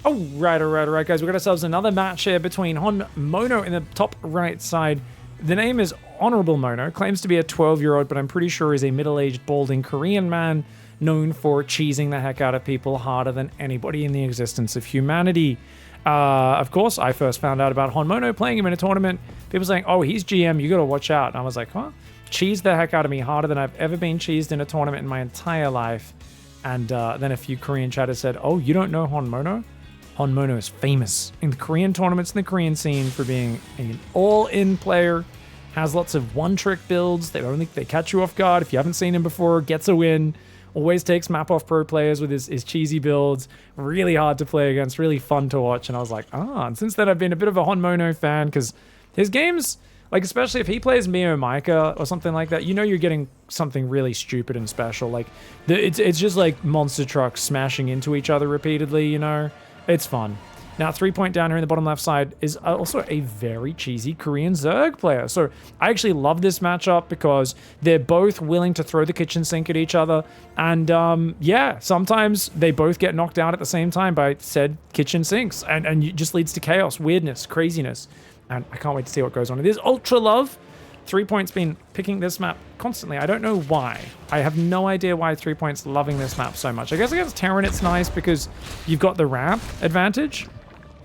All right, guys. We've got ourselves another match here between HonMonO in the top right side. The name is HonorablMonO, claims to be a 12-year-old, but I'm pretty sure is a middle-aged, balding Korean man known for cheesing the heck out of people harder than anybody in the existence of humanity. Of course, I first found out about HonMonO playing him in a tournament. People saying, oh, he's GM, you gotta watch out. And I was like, huh? Cheesed the heck out of me harder than I've ever been cheesed in a tournament in my entire life. And then a few Korean chatters said, oh, you don't know HonMonO? HonMonO is famous in the Korean tournaments and the Korean scene for being an all-in player, has lots of one-trick builds. They catch you off guard. If you haven't seen him before, gets a win. Always takes map off pro players with his cheesy builds. Really hard to play against, really fun to watch. And I was like, and since then I've been a bit of a HonMonO fan because his games, like especially if he plays Mio Micah or something like that, you know you're getting something really stupid and special. Like it's just like monster trucks smashing into each other repeatedly, you know? It's fun. Now, Threepoint down here in the bottom left side is also a very cheesy Korean Zerg player. So I actually love this matchup because they're both willing to throw the kitchen sink at each other. And yeah, sometimes they both get knocked out at the same time by said kitchen sinks. And it just leads to chaos, weirdness, craziness. And I can't wait to see what goes on. It is Ultra Love. Threepoint's been picking this map constantly. I don't know why. I have no idea why Threepoint's loving this map so much. I guess against Terran it's nice because you've got the ramp advantage.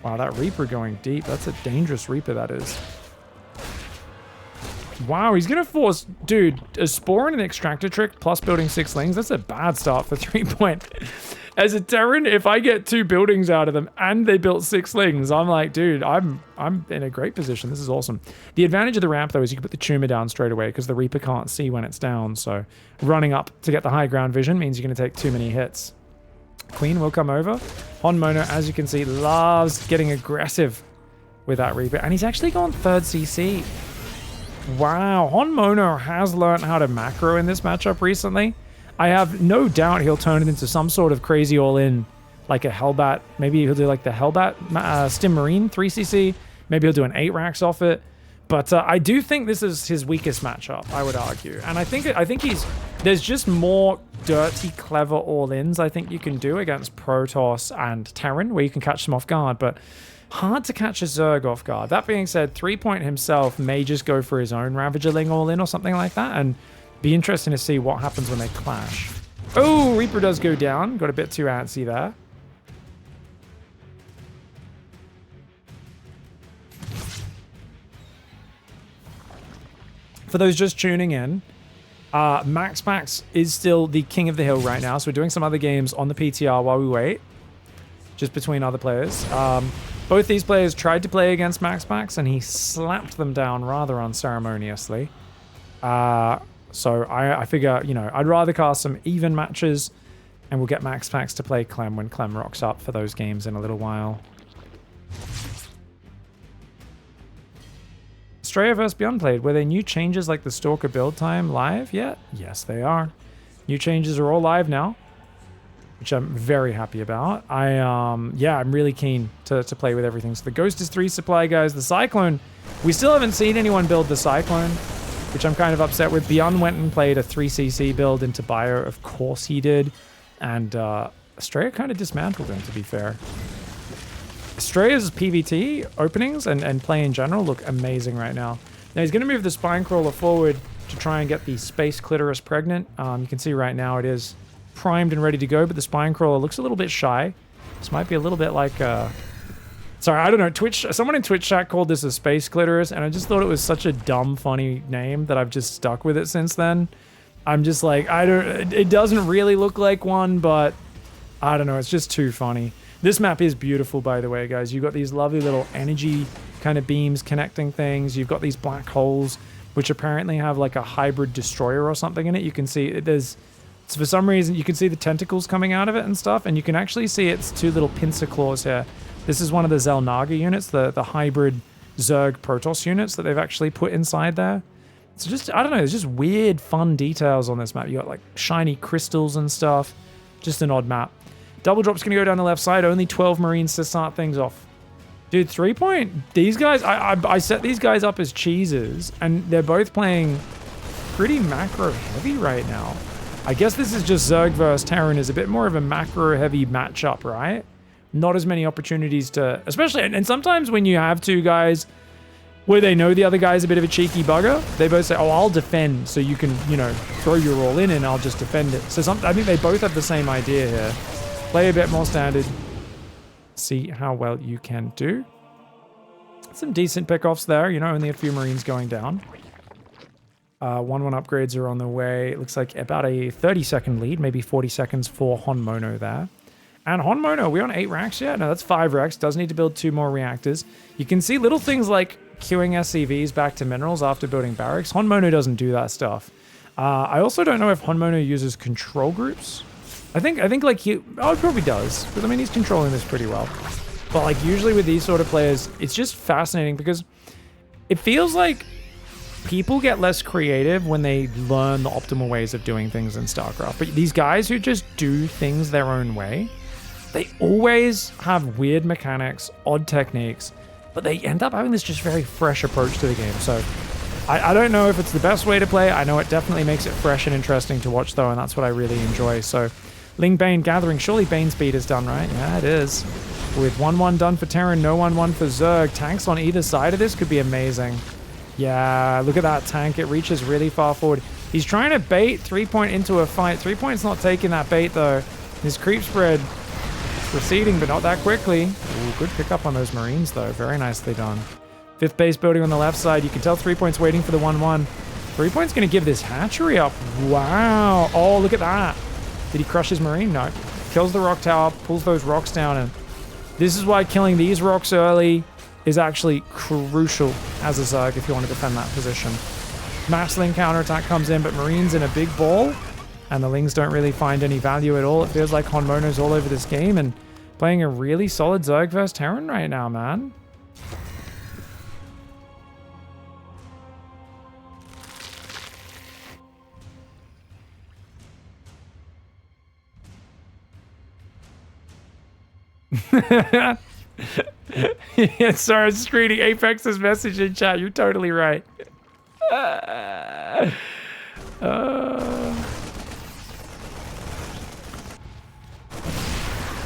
Wow, that Reaper going deep. That's a dangerous Reaper, that is. Wow, he's going to force... Dude, a Spore and an Extractor Trick plus building 6 Lings, that's a bad start for Threepoint. As a Terran, if I get 2 buildings out of them and they built 6 Lings, I'm like, dude, I'm in a great position. This is awesome. The advantage of the ramp, though, is you can put the tumor down straight away because the Reaper can't see when it's down. So running up to get the high ground vision means you're going to take too many hits. Queen will come over. HonMonO, as you can see, loves getting aggressive with that Reaper. And he's actually gone 3rd CC. Wow, HonMonO has learned how to macro in this matchup recently. I have no doubt he'll turn it into some sort of crazy all-in, like a Hellbat. Maybe he'll do like the Hellbat Stim Marine 3cc. Maybe he'll do an 8 racks off it. But I do think this is his weakest matchup, I would argue. And I think there's just more dirty, clever all-ins I think you can do against Protoss and Terran, where you can catch them off guard, but hard to catch a Zerg off guard. That being said, Threepoint himself may just go for his own Ravagerling all-in or something like that, and be interesting to see what happens when they clash. Oh, Reaper does go down. Got a bit too antsy there. For those just tuning in, Max is still the king of the hill right now, so we're doing some other games on the PTR while we wait, just between other players. Both these players tried to play against Max, and he slapped them down rather unceremoniously. So I figure, you know, I'd rather cast some even matches, and we'll get Max to play Clem when Clem rocks up for those games in a little while. Straya vs. Beyond played. Were there new changes like the Stalker build time live yet? Yes, they are. New changes are all live now, which I'm very happy about. Yeah, I'm really keen to play with everything. So the Ghost is 3 supply, guys. The Cyclone, we still haven't seen anyone build the Cyclone, which I'm kind of upset with. Beyond went and played a 3cc build into Bio. Of course he did. And Straya kind of dismantled him, to be fair. Straya's PvT openings and play in general look amazing right now. Now he's going to move the Spine Crawler forward to try and get the Space Clitoris pregnant. You can see right now it is primed and ready to go, but the Spine Crawler looks a little bit shy. This might be a little bit like... Sorry, I don't know. Someone in Twitch chat called this a Space Clitoris, and I just thought it was such a dumb, funny name that I've just stuck with it since then. I'm just like, it doesn't really look like one, but I don't know. It's just too funny. This map is beautiful, by the way, guys. You've got these lovely little energy kind of beams connecting things. You've got these black holes, which apparently have like a hybrid destroyer or something in it. You can see for some reason, you can see the tentacles coming out of it and stuff, and you can actually see its 2 little pincer claws here. This is one of the Zelnaga units, the hybrid Zerg Protoss units that they've actually put inside there. It's just, I don't know, there's just weird, fun details on this map. You got like shiny crystals and stuff. Just an odd map. Double drop's going to go down the left side. Only 12 Marines to start things off. Dude, Threepoint, these guys, I set these guys up as cheeses, and they're both playing pretty macro heavy right now. I guess this is just Zerg versus Terran is a bit more of a macro heavy matchup, right? not as many opportunities to, especially, and sometimes when you have two guys where they know the other guy's a bit of a cheeky bugger, they both say, oh, I'll defend so you can, you know, throw your all in and I'll just defend it. So I think they both have the same idea here. Play a bit more standard. See how well you can do. Some decent pickoffs there, you know, only a few Marines going down. 1-1 upgrades are on the way. It looks like about a 30-second lead, maybe 40 seconds for HonMonO there. And HonMonO, we on 8 racks yet? No, that's 5 racks. Does need to build 2 more reactors. You can see little things like queuing SCVs back to minerals after building barracks. HonMonO doesn't do that stuff. I also don't know if HonMonO uses control groups. I think like he probably does. But I mean, he's controlling this pretty well. But like usually with these sort of players, it's just fascinating because it feels like people get less creative when they learn the optimal ways of doing things in StarCraft. But these guys who just do things their own way, they always have weird mechanics, odd techniques, but they end up having this just very fresh approach to the game. So I don't know if it's the best way to play. I know it definitely makes it fresh and interesting to watch though, and that's what I really enjoy. So Ling Bane gathering. Surely Bane speed is done, right? Yeah, it is. With 1-1 done for Terran, no 1-1 for Zerg. Tanks on either side of this could be amazing. Yeah, look at that tank. It reaches really far forward. He's trying to bait Threepoint into a fight. Threepoint's not taking that bait though. His creep spread proceeding, but not that quickly. Ooh, good pickup on those Marines though. Very nicely done. 5th base building on the left side. You can tell Threepoint's waiting for the 1-1. Threepoint's going to give this hatchery up. Wow. Oh, look at that. Did he crush his Marine? No. Kills the rock tower, pulls those rocks down, and this is why killing these rocks early is actually crucial as a Zerg if you want to defend that position. Mass Ling counterattack comes in, but Marines in a big ball, and the Lings don't really find any value at all. It feels like HonMonO's all over this game and playing a really solid Zerg versus Terran right now, man. Yeah, sorry, I was just reading Apex's message in chat. You're totally right.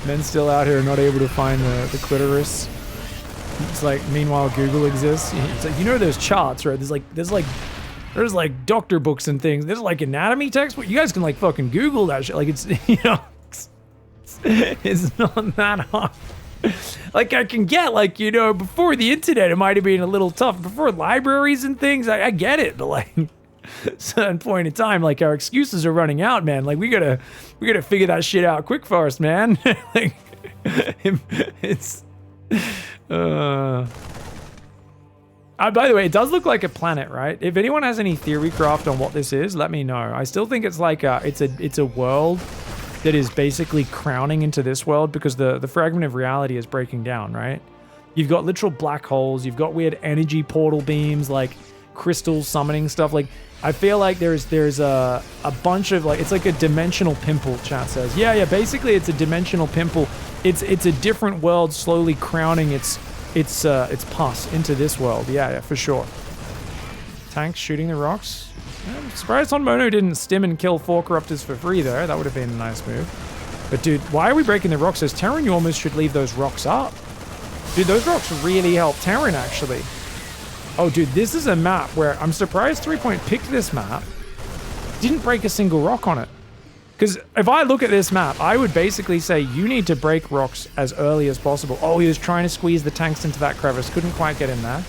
Men still out here not able to find the clitoris. It's like, meanwhile, Google exists. It's like, you know those charts, right? There's like doctor books and things. There's like anatomy textbook. You guys can like fucking Google that shit. Like it's, you know, it's not that hard. Like I can get, like, you know, before the internet it might have been a little tough. Before libraries and things, I get it, but like certain point in time, like our excuses are running out, man. Like we gotta figure that shit out quick for us, man. Like it's by the way, it does look like a planet, right? If anyone has any theory craft on what this is, let me know. I still think it's like it's a world that is basically crowning into this world because the fragment of reality is breaking down, right? You've got literal black holes, you've got weird energy portal beams, like crystals summoning stuff. Like I feel like there's a bunch of, like, it's like a dimensional pimple, chat says. Yeah, basically it's a dimensional pimple. It's a different world slowly crowning its pus into this world. Yeah, for sure. Tanks shooting the rocks. I'm surprised HonMonO didn't stim and kill 4 Corruptors for free there. That would have been a nice move. But dude, why are we breaking the rocks? As Terran, you almost should leave those rocks up. Dude, those rocks really help Terran, actually. Oh, dude, this is a map where I'm surprised Threepoint picked this map. Didn't break a single rock on it. Because if I look at this map, I would basically say you need to break rocks as early as possible. Oh, he was trying to squeeze the tanks into that crevice. Couldn't quite get in there.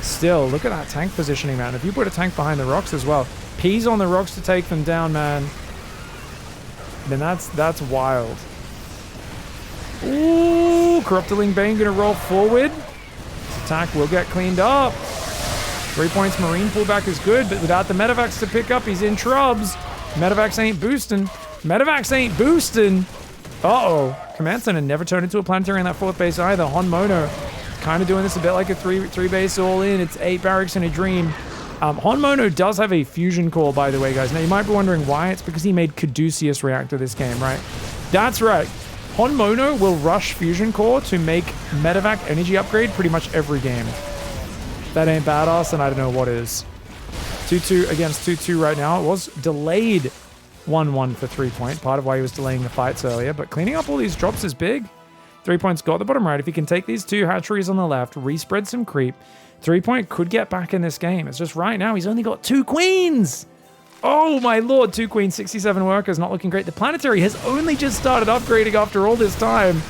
Still, look at that tank positioning, man. If you put a tank behind the rocks as well, P's on the rocks to take them down, man, then that's wild. Ooh, Corruptorling Bane gonna roll forward. This attack will get cleaned up. 3 points Marine pullback is good, but without the Medivacs to pick up, he's in trubs. Medivacs ain't boosting. Medivacs ain't boosting. Uh-oh. Command Center never turned into a planetary in that 4th base either. HonMonO kind of doing this a bit like a three base all in. It's 8 barracks in a dream. HonMonO does have a fusion core, by the way, guys. Now you might be wondering why. It's because he made Caduceus reactor this game, right? That's right. HonMonO will rush fusion core to make Medivac energy upgrade pretty much every game. If that ain't badass, and I don't know what is. 2-2 against 2-2 right now. It was delayed 1-1 for 3 point. Part of why he was delaying the fights earlier, but cleaning up all these drops is big. Threepoint's got the bottom right. If he can take these two hatcheries on the left, respread some creep, Threepoint could get back in this game. It's just right now he's only got 2 queens. Oh my lord, 2 queens, 67 workers, not looking great. The planetary has only just started upgrading after all this time.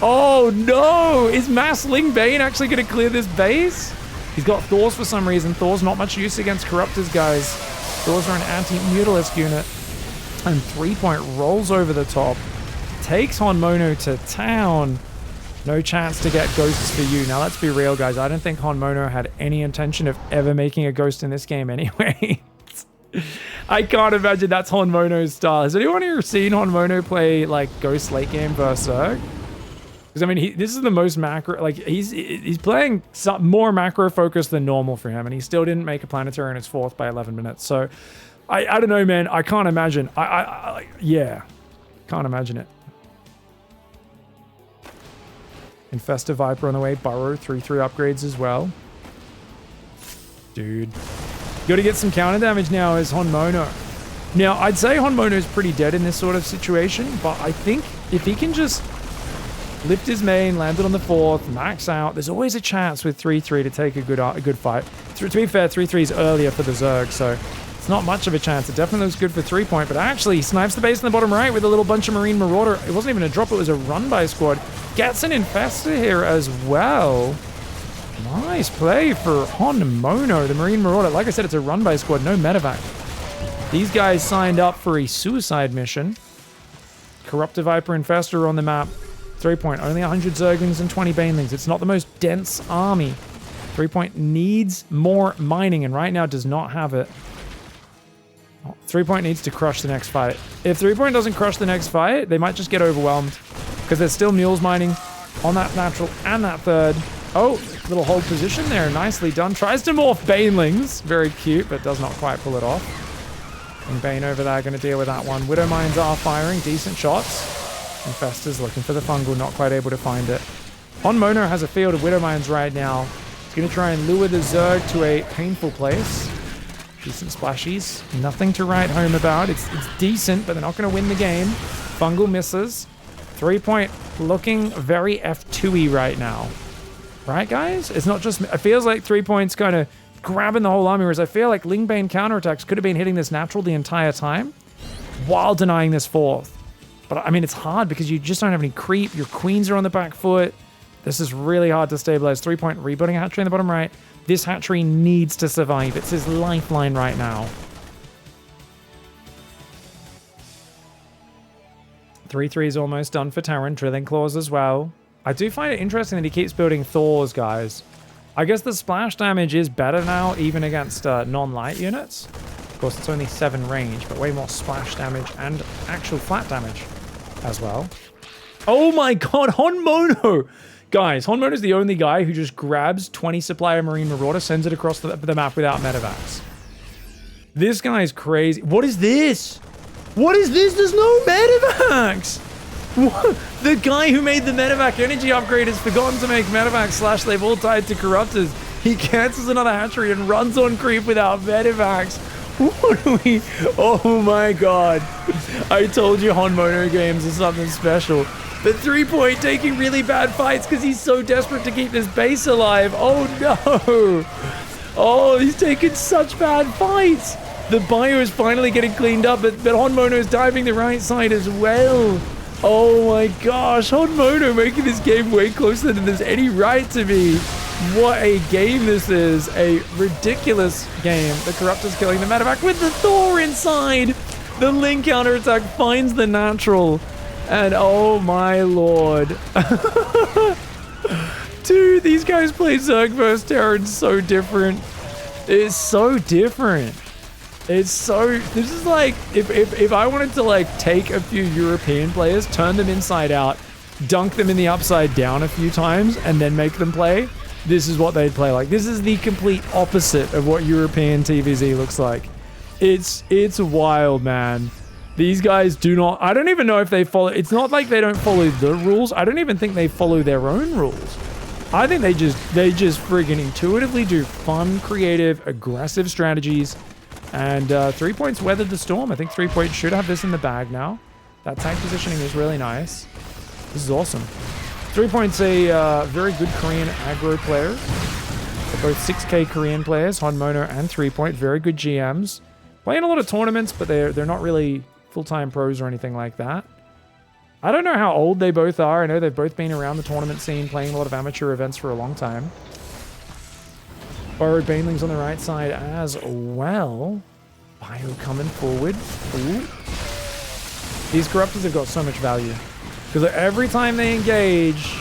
Oh no! Is Mass Ling Bane actually going to clear this base? He's got Thors for some reason. Thor's not much use against Corruptors, guys. Thors are an anti-Mutalisk unit. And Threepoint rolls over the top. Takes HonMonO to town. No chance to get ghosts for you. Now, let's be real, guys. I don't think HonMonO had any intention of ever making a ghost in this game anyway. I can't imagine that's HonMonO's style. Has anyone here seen HonMonO play, like, ghost late game versus Zerg? Because, I mean, this is the most macro... Like, he's playing some more macro-focused than normal for him, and he still didn't make a planetary in his 4th by 11 minutes. So, I don't know, man. I can't imagine. Yeah. Can't imagine it. Infestor Viper on the way. Burrow, 3/3 upgrades as well. Dude. You gotta get some counter damage now as HonMonO. Now, I'd say HonMonO is pretty dead in this sort of situation, but I think if he can just lift his main, land it on the 4th, max out, there's always a chance with 3/3 to take a good fight. To be fair, 3/3 is earlier for the Zerg, so it's not much of a chance. It definitely looks good for Threepoint, but actually he snipes the base in the bottom right with a little bunch of Marine Marauder. It wasn't even a drop, it was a run-by squad. Gets an Infestor here as well. Nice play for HonMonO, the Marine Marauder. Like I said, it's a run-by squad, no medevac. These guys signed up for a suicide mission. Corruptor Viper Infestor on the map. Threepoint, only 100 Zerglings and 20 Banelings. It's not the most dense army. Threepoint needs more mining, and right now does not have it. Threepoint needs to crush the next fight. If Threepoint doesn't crush the next fight, they might just get overwhelmed. Because there's still mules mining on that natural and that 3rd. Oh, little hold position there. Nicely done. Tries to morph Banelings. Very cute, but does not quite pull it off. And Bane over there going to deal with that one. Widow Mines are firing. Decent shots. Infestor's looking for the fungal. Not quite able to find it. HonMonO has a field of Widow Mines right now. He's going to try and lure the Zerg to a painful place. Decent splashies. Nothing to write home about. It's decent, but they're not going to win the game. Fungal misses. Threepoint looking very F2-y right now. Right, guys? It's not just... It feels like Threepoint's kind of grabbing the whole army, whereas I feel like Lingbane counterattacks could have been hitting this natural the entire time while denying this 4th. But, I mean, it's hard because you just don't have any creep. Your queens are on the back foot. This is really hard to stabilize. Threepoint rebuilding a hatchery in the bottom right. This hatchery needs to survive. It's his lifeline right now. 3/3 is almost done for Terran. Drilling Claws as well. I do find it interesting that he keeps building Thors, guys. I guess the splash damage is better now, even against non-light units. Of course, it's only 7 range, but way more splash damage and actual flat damage as well. Oh my god, HonMonO! Guys, HonMonO is the only guy who just grabs 20 supply of Marine Marauder, sends it across the map without medevacs. This guy is crazy. What is this? What is this? There's no medevacs! What? The guy who made the medevac energy upgrade has forgotten to make medevacs / they've all tied to Corruptors. He cancels another hatchery and runs on creep without medevacs. What do we... Oh my god. I told you HonMonO games are something special. But Threepoint taking really bad fights because he's so desperate to keep this base alive. Oh no. Oh, he's taking such bad fights. The bio is finally getting cleaned up, but HonMonO is diving the right side as well. Oh my gosh, HonMonO making this game way closer than there's any right to be. What a game this is. A ridiculous game. The Corruptor's killing the medevac with the Thor inside. The Link counterattack finds the natural. And oh my lord. Dude, these guys play Zerg vs Terran so different. It's so different. It's so... This is like... If I wanted to like take a few European players, turn them inside out, dunk them in the upside down a few times, and then make them play, this is what they'd play like. This is the complete opposite of what European TVZ looks like. It's wild, man. These guys do not... I don't even know if they follow... It's not like they don't follow the rules. I don't even think they follow their own rules. I think they just friggin' intuitively do fun, creative, aggressive strategies. And Threepoint's weathered the storm. I think Threepoint should have this in the bag now. That tank positioning is really nice. This is awesome. Threepoint's a very good Korean aggro player. They're both 6K Korean players, HonMonO and Threepoint. Very good GMs. Playing a lot of tournaments, but they're not really full-time pros or anything like that. I don't know how old they both are. I know they've both been around the tournament scene, playing a lot of amateur events for a long time. Borrowed Banelings on the right side as well. Bio coming forward. Ooh. These Corruptors have got so much value. Because every time they engage,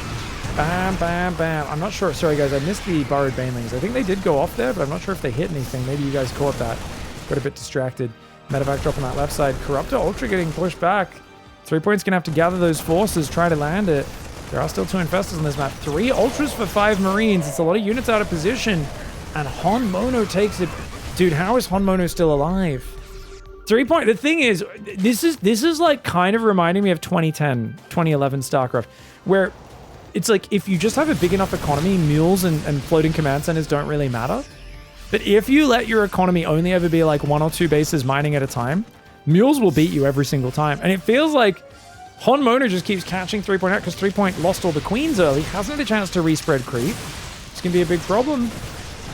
bam, bam, bam. I'm not sure. Sorry, guys. I missed the Borrowed Banelings. I think they did go off there, but I'm not sure if they hit anything. Maybe you guys caught that. Got a bit distracted. Medevac drop on that left side. Corruptor Ultra getting pushed back. Threepoint's going to have to gather those forces, try to land it. There are still 2 Infestors on this map. 3 Ultras for 5 Marines. It's a lot of units out of position. And HonMonO takes it. Dude, how is HonMonO still alive? Threepoint, the thing is, this is like kind of reminding me of 2010, 2011 StarCraft, where it's like if you just have a big enough economy, mules and floating command centers don't really matter. But if you let your economy only ever be like 1 or 2 bases mining at a time, mules will beat you every single time. And it feels like HonMonO just keeps catching Threepoint out because Threepoint lost all the queens early, hasn't had a chance to respread creep. It's going to be a big problem.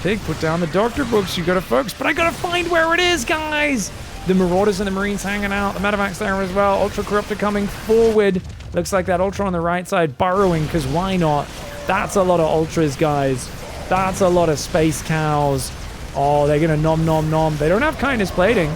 Pig, put down the doctor books, you gotta focus, but I gotta find where it is, guys! The Marauders and the Marines hanging out, the Medevac's there as well, Ultra Corruptor coming forward. Looks like that Ultra on the right side burrowing, because why not? That's a lot of Ultras, guys. That's a lot of Space Cows. Oh, they're gonna nom nom nom. They don't have Kindness Plating.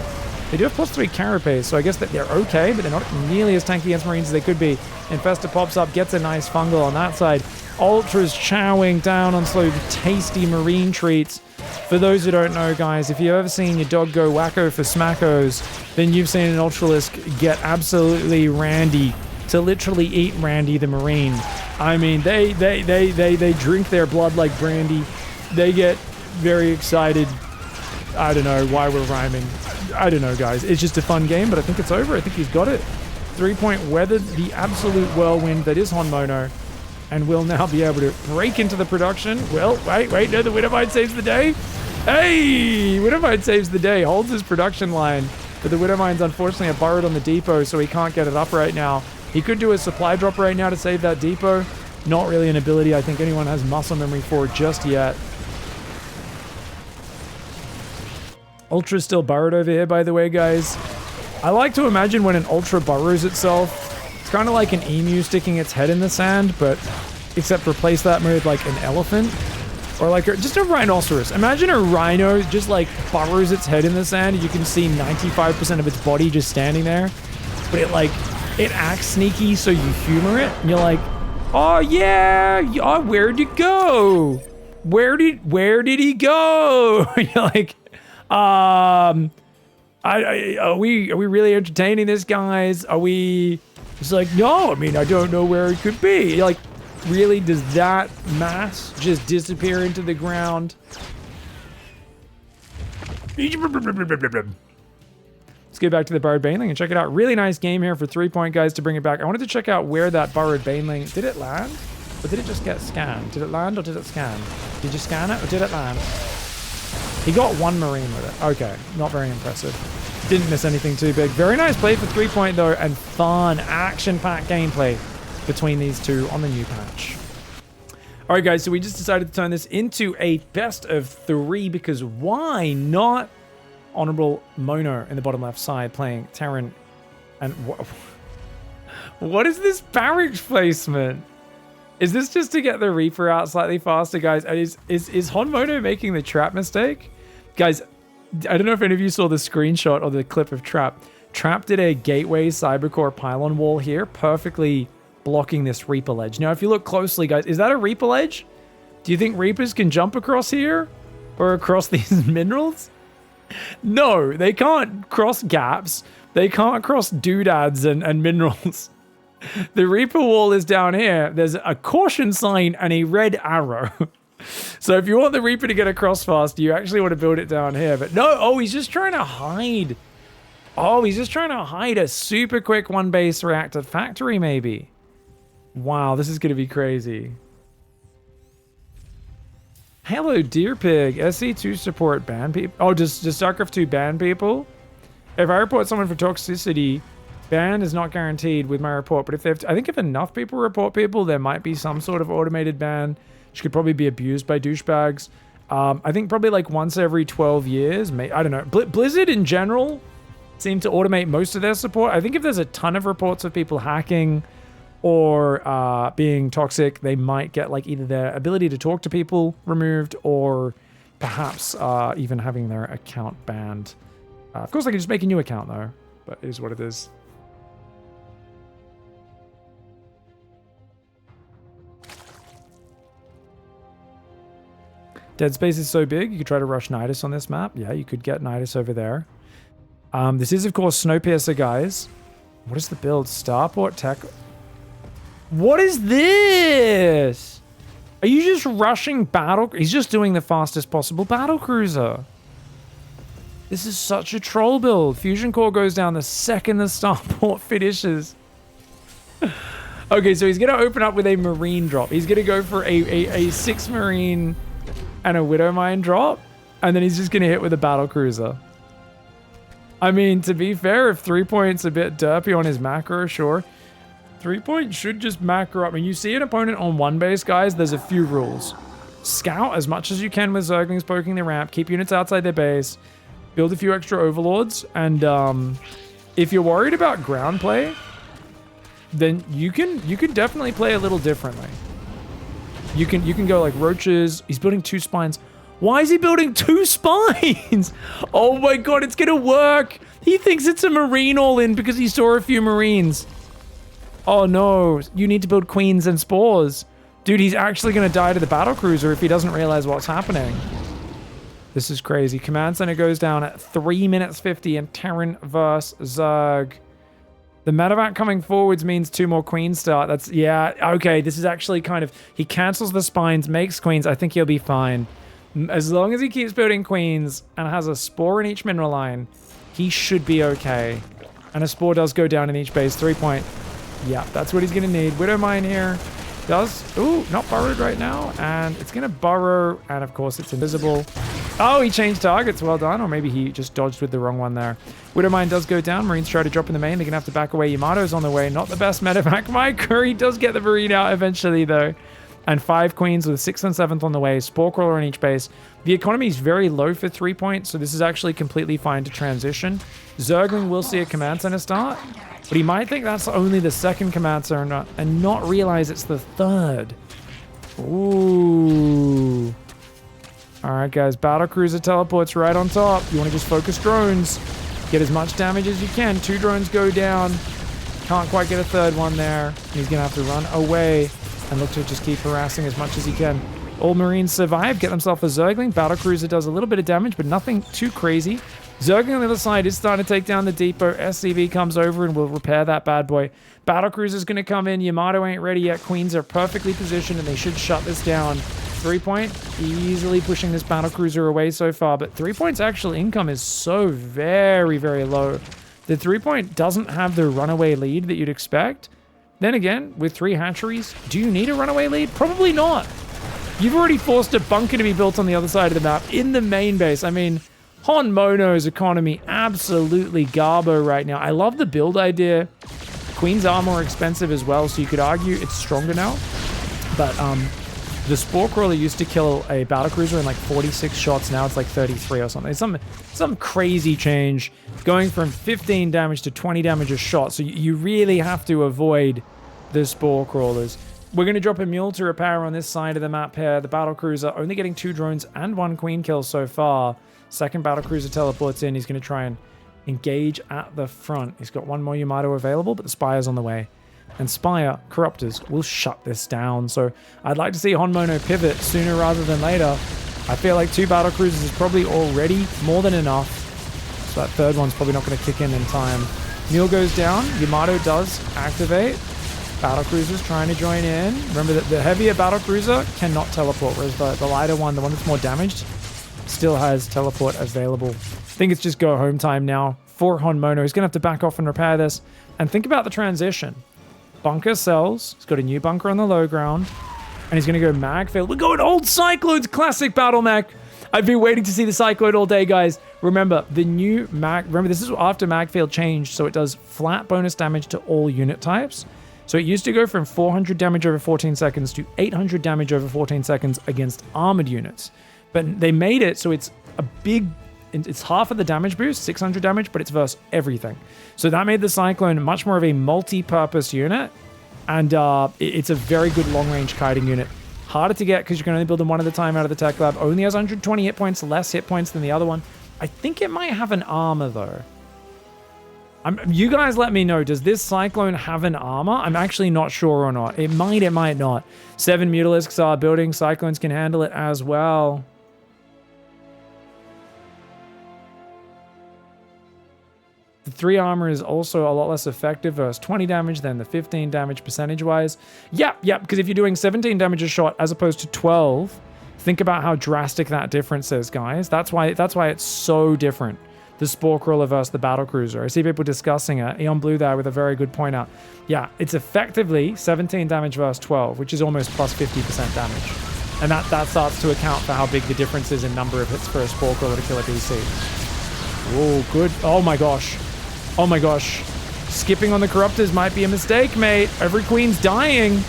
They do have +3 Carapace, so I guess that they're okay, but they're not nearly as tanky against Marines as they could be. Infestor pops up, gets a nice fungal on that side. Ultras chowing down on slow, tasty Marine treats. For those who don't know, guys, if you've ever seen your dog go wacko for smackos, then you've seen an Ultralisk get absolutely randy to literally eat Randy the Marine. I mean, they drink their blood like brandy. They get very excited. I don't know why we're rhyming. I don't know, guys. It's just a fun game, but I think it's over. I think he's got it. Threepoint weathered the absolute whirlwind that is HonMonO, and will now be able to break into the production. Well, wait, no, the Widowmine saves the day. Hey, Widowmine saves the day, holds his production line, but the Widowmines unfortunately are borrowed on the depot, so he can't get it up right now. He could do a supply drop right now to save that depot. Not really an ability I think anyone has muscle memory for just yet. Ultra's still burrowed over here, by the way, guys. I like to imagine when an Ultra burrows itself, it's kind of like an emu sticking its head in the sand, but except replace that with like an elephant or like just a rhinoceros. Imagine a rhino just like burrows its head in the sand and you can see 95% of its body just standing there, but it acts sneaky, so you humor it and you're like, oh yeah, oh, where'd you go? Where did he go? You're like, are we really entertaining this, guys? Are we? It's like, no, I mean, I don't know where it could be. You're like, really, does that mass just disappear into the ground? Let's get back to the Borrowed Baneling and check it out. Really nice game here for Threepoint, guys, to bring it back. I wanted to check out where that Borrowed Baneling, did it land? Or did it just get scanned? Did it land or did it scan? Did you scan it or did it land? He got 1 Marine with it. Okay, not very impressive. Didn't miss anything too big. Very nice play for Threepoint, though, and fun, action-packed gameplay between these two on the new patch. All right, guys, so we just decided to turn this into a best of 3 because why not? HonorablMonO in the bottom left side playing Terran. And what is this barracks placement? Is this just to get the Reaper out slightly faster, guys? Is HonMonO making the trap mistake? Guys, I don't know if any of you saw the screenshot or the clip of Trap. Trap did a Gateway Cybercore pylon wall here, perfectly blocking this Reaper ledge. Now, if you look closely, guys, is that a Reaper ledge? Do you think Reapers can jump across here? Or across these minerals? No, they can't cross gaps. They can't cross doodads and minerals. The Reaper wall is down here. There's a caution sign and a red arrow. So if you want the Reaper to get across fast, you actually want to build it down here. But no, oh, he's just trying to hide. Oh, he's just trying to hide a super quick 1-base reactor factory, maybe. Wow, this is going to be crazy. Hello, Deer Pig. SC2 support ban people. Oh, does StarCraft 2 ban people? If I report someone for toxicity, Ban is not guaranteed with my report, but if they have I think if enough people report people, there might be some sort of automated ban, which could probably be abused by douchebags. I think probably like once every 12 years, I don't know. Blizzard in general seem to automate most of their support. I think if there's a ton of reports of people hacking or being toxic, they might get like either their ability to talk to people removed or perhaps even having their account banned. Of course, I can just make a new account though, but it is what it is. Dead space is so big, you could try to rush Nidus on this map. Yeah, you could get Nidus over there. This is, of course, Snowpiercer, guys. What is the build? Starport Tech. What is this? Are you just rushing battle? He's just doing the fastest possible battle cruiser. This is such a troll build. Fusion core goes down the second the Starport finishes. Okay, so he's going to open up with a Marine drop. He's going to go for a 6 Marine and a Widow Mine drop, and then he's just going to hit with a battle cruiser. I mean, to be fair, if Threepoint's a bit derpy on his macro, sure. Threepoint should just macro up. When you see an opponent on one base, guys, there's a few rules. Scout as much as you can with Zerglings poking the ramp. Keep units outside their base. Build a few extra overlords. And if you're worried about ground play, then you can definitely play a little differently. You can go like roaches. He's building 2 spines. Why is he building 2 spines? Oh my god, it's gonna work. He thinks it's a Marine all-in because he saw a few Marines. Oh no, you need to build queens and spores. Dude, he's actually gonna die to the battle cruiser if he doesn't realize what's happening. This is crazy. Command center goes down at 3 minutes 50 in Terran vs Zerg. The medevac coming forwards means 2 more queens start. That's, yeah, okay. This is actually kind of, he cancels the spines, makes queens. I think he'll be fine. As long as he keeps building queens and has a spore in each mineral line, he should be okay. And a spore does go down in each base. 3-point. Yeah, that's what he's going to need. Widow Mine here. Does, ooh, not burrowed right now. And it's going to burrow. And of course, it's invisible. Oh, he changed targets. Well done. Or maybe he just dodged with the wrong one there. Widow Mine does go down. Marines try to drop in the main. They're going to have to back away. Yamato's on the way. Not the best medevac. My Curry does get the Marine out eventually, though. And 5 queens with 6th and 7th on the way. Spore crawler on each base. The economy is very low for 3-point, so this is actually completely fine to transition. Zergling will see a command center start, but he might think that's only the 2nd command center and not realize it's the 3rd. Ooh. Alright guys, battle cruiser teleports right on top. You want to just focus drones. Get as much damage as you can. 2 drones go down. Can't quite get a 3rd one there. He's going to have to run away and look to just keep harassing as much as he can. All Marines survive, get themselves a Zergling. Battle cruiser does a little bit of damage, but nothing too crazy. Zergling on the other side is starting to take down the depot. SCV comes over and will repair that bad boy. Battle cruiser's going to come in. Yamato ain't ready yet. Queens are perfectly positioned, and they should shut this down. 3-point, easily pushing this battle cruiser away so far, but 3-point's actual income is so very, very low. The 3-point doesn't have the runaway lead that you'd expect. Then again, with 3 hatcheries, do you need a runaway lead? Probably not. You've already forced a bunker to be built on the other side of the map in the main base. I mean, HonMonO's economy absolutely garbo right now. I love the build idea. Queens are more expensive as well, so you could argue it's stronger now. But the Spore Crawler used to kill a battlecruiser in like 46 shots. Now it's like 33 or something. It's some crazy change, going from 15 damage to 20 damage a shot. So you really have to avoid the Spore Crawlers. We're going to drop a mule to repair on this side of the map here. The battlecruiser only getting 2 drones and 1 queen kill so far. 2nd battlecruiser teleports in. He's going to try and engage at the front. He's got 1 more Yamato available, but the Spire's on the way. And Spire Corruptors will shut this down. So I'd like to see HonMonO pivot sooner rather than later. I feel like 2 battlecruisers is probably already more than enough. So that 3rd one's probably not going to kick in time. Mule goes down. Yamato does activate. Battlecruiser's trying to join in. Remember that the heavier battlecruiser cannot teleport, whereas the lighter one, the one that's more damaged, still has teleport available. I think it's just go home time now for HonMonO. He's going to have to back off and repair this. And think about the transition. Bunker sells. He's got a new bunker on the low ground. And he's going to go mag fail. We're going old Cyclones classic battle mech. I've been waiting to see the Cyclone all day, guys. Remember, the new mag... Remember, this is after mag field changed, so it does flat bonus damage to all unit types. So it used to go from 400 damage over 14 seconds to 800 damage over 14 seconds against armored units. But they made it so it's a big... It's half of the damage boost, 600 damage, but it's versus everything. So that made the Cyclone much more of a multi-purpose unit. And it's a very good long-range kiting unit. Harder to get because you can only build them one at a time out of the tech lab. Only has 120 hit points, less hit points than the other one. I think it might have an armor, though. You guys let me know. Does this Cyclone have an armor? I'm actually not sure or not. It might not. 7 Mutalisks are building. Cyclones can handle it as well. The 3 armor is also a lot less effective versus 20 damage than the 15 damage percentage-wise. Yeah, because if you're doing 17 damage a shot as opposed to 12, think about how drastic that difference is, guys. That's why it's so different. The Spore Crawler versus the Battlecruiser. I see people discussing it. Eon Blue there with a very good point out. Yeah, it's effectively 17 damage versus 12, which is almost plus 50% damage. And that starts to account for how big the difference is in number of hits for a Spore Crawler to kill a DC. Oh, good. Oh my gosh. Oh my gosh. Skipping on the Corruptors might be a mistake, mate. Every queen's dying.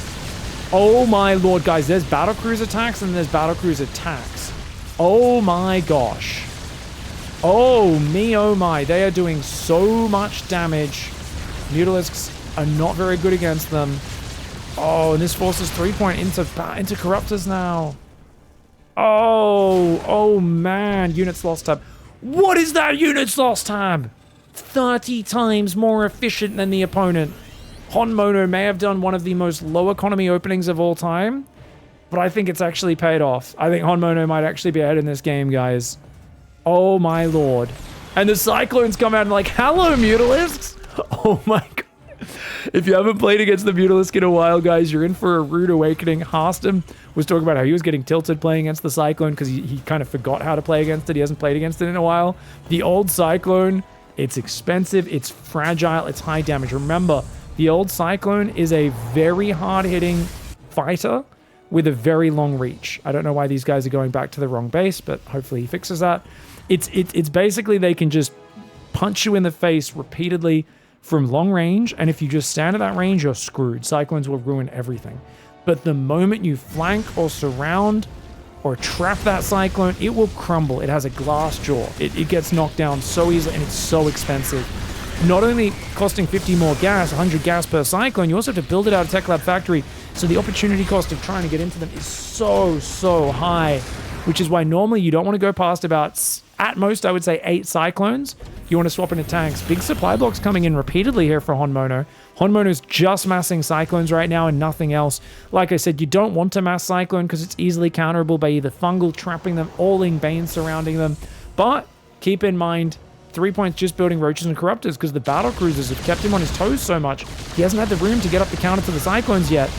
Oh my lord, guys. There's Battlecruiser attacks and there's Battlecruiser attacks. Oh my gosh. Oh me, oh my. They are doing so much damage. Mutalisks are not very good against them. Oh, and this forces Threepoint into Corruptors now. Oh man. Units lost tab. What is that units lost tab? 30 times more efficient than the opponent. HonMonO may have done one of the most low economy openings of all time, but I think it's actually paid off. I think HonMonO might actually be ahead in this game, guys. Oh my lord. And the Cyclones come out and like, hello, Mutalisks! Oh my god. If you haven't played against the Mutalisk in a while, guys, you're in for a rude awakening. Harston was talking about how he was getting tilted playing against the Cyclone because he kind of forgot how to play against it. He hasn't played against it in a while. The old Cyclone... It's expensive, it's fragile, it's high damage. Remember, the old Cyclone is a very hard-hitting fighter with a very long reach. I don't know why these guys are going back to the wrong base, but hopefully he fixes that. It's basically they can just punch you in the face repeatedly from long range, and if you just stand at that range, you're screwed. Cyclones will ruin everything. But the moment you flank or surround or trap that Cyclone, it will crumble. It has a glass jaw. It gets knocked down so easily, and it's so expensive. Not only costing 50 more gas, 100 gas per Cyclone, you also have to build it out of Tech Lab Factory, so the opportunity cost of trying to get into them is so high, which is why normally you don't want to go past about, at most, I would say 8 Cyclones. You want to swap into tanks. Big supply blocks coming in repeatedly here for HonMonO. HonMonO's just massing Cyclones right now and nothing else. Like I said, you don't want to mass Cyclone because it's easily counterable by either Fungal trapping them, Alling Bane surrounding them. But keep in mind, Threepoint's just building Roaches and Corruptors because the Battlecruisers have kept him on his toes so much. He hasn't had the room to get up the counter to the Cyclones yet.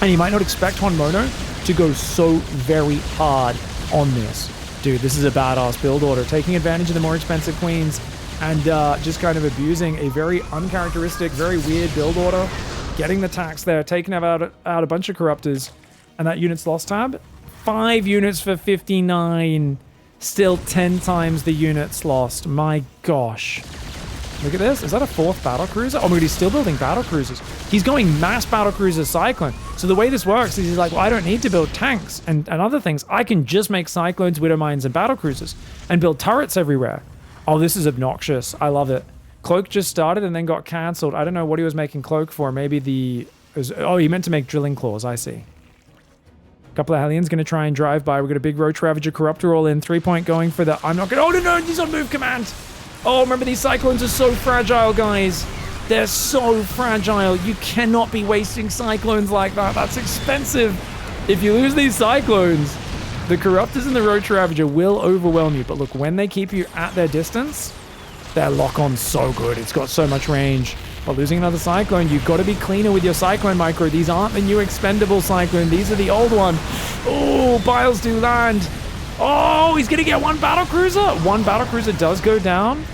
And you might not expect HonMonO to go so very hard on this. Dude, this is a badass build order. Taking advantage of the more expensive queens and just kind of abusing a very uncharacteristic, very weird build order. Getting the tax there, taking out a bunch of Corruptors. And that unit's lost tab. 5 units for 59. Still 10 times the units lost. My gosh. Look at this. Is that a 4th battlecruiser? Oh my god, he's still building battlecruisers. He's going mass battlecruiser Cyclone. So the way this works is he's like, well, I don't need to build tanks and other things. I can just make Cyclones, Widowmines, and battlecruisers and build turrets everywhere. Oh, this is obnoxious. I love it. Cloak just started and then got cancelled. I don't know what he was making Cloak for. Maybe oh, he meant to make drilling claws. I see. A couple of Hellions going to try and drive by. We've got a big Roach Ravager Corruptor all in. 3-point going for the... I'm not going to... Oh, no, he's on move command. Oh, remember these Cyclones are so fragile, guys. They're so fragile. You cannot be wasting Cyclones like that. That's expensive. If you lose these Cyclones, the Corruptors and the Roach Ravager will overwhelm you. But look, when they keep you at their distance, their lock-on's so good. It's got so much range. But losing another Cyclone, you've got to be cleaner with your Cyclone micro. These aren't the new expendable Cyclone. These are the old one. Oh, Biles do land. Oh, he's going to get 1 battlecruiser. 1 battlecruiser does go down,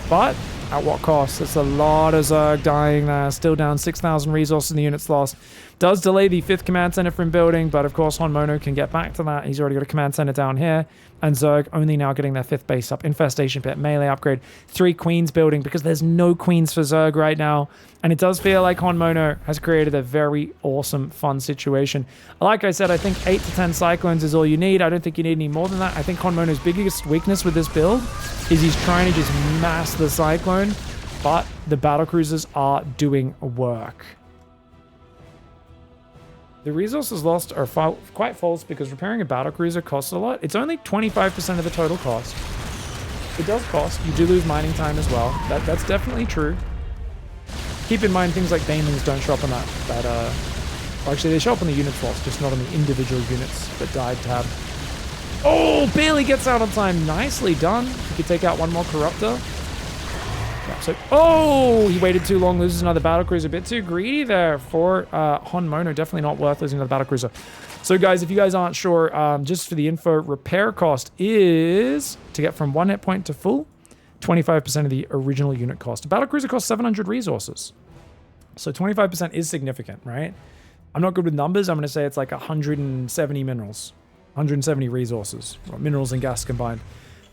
but at what cost? It's a lot of Zerg dying there. Still down 6,000 resources in the units lost. Does delay the 5th command center from building, but of course HonMonO can get back to that. He's already got a command center down here. And Zerg only now getting their 5th base up. Infestation Pit, melee upgrade, 3 queens building because there's no queens for Zerg right now. And it does feel like HonMonO has created a very awesome, fun situation. Like I said, I think 8 to 10 Cyclones is all you need. I don't think you need any more than that. I think HonMonO's biggest weakness with this build is he's trying to just mass the Cyclone, but the battlecruisers are doing work. The resources lost are quite false because repairing a battlecruiser costs a lot. It's only 25% of the total cost. It does cost. You do lose mining time as well. That's definitely true. Keep in mind things like banelings don't show up on that actually they show up on the units lost, just not on the individual units that died tab. Oh, barely gets out on time. Nicely done. You could take out one more corruptor. So, oh, he waited too long, loses another battlecruiser. A bit too greedy there for HonMonO. Definitely not worth losing another battlecruiser. So, guys, if you guys aren't sure, just for the info, repair cost is to get from 1 hit point to full, 25% of the original unit cost. A battlecruiser costs 700 resources. So 25% is significant, right? I'm not good with numbers. I'm going to say it's like 170 minerals, 170 resources, or minerals and gas combined.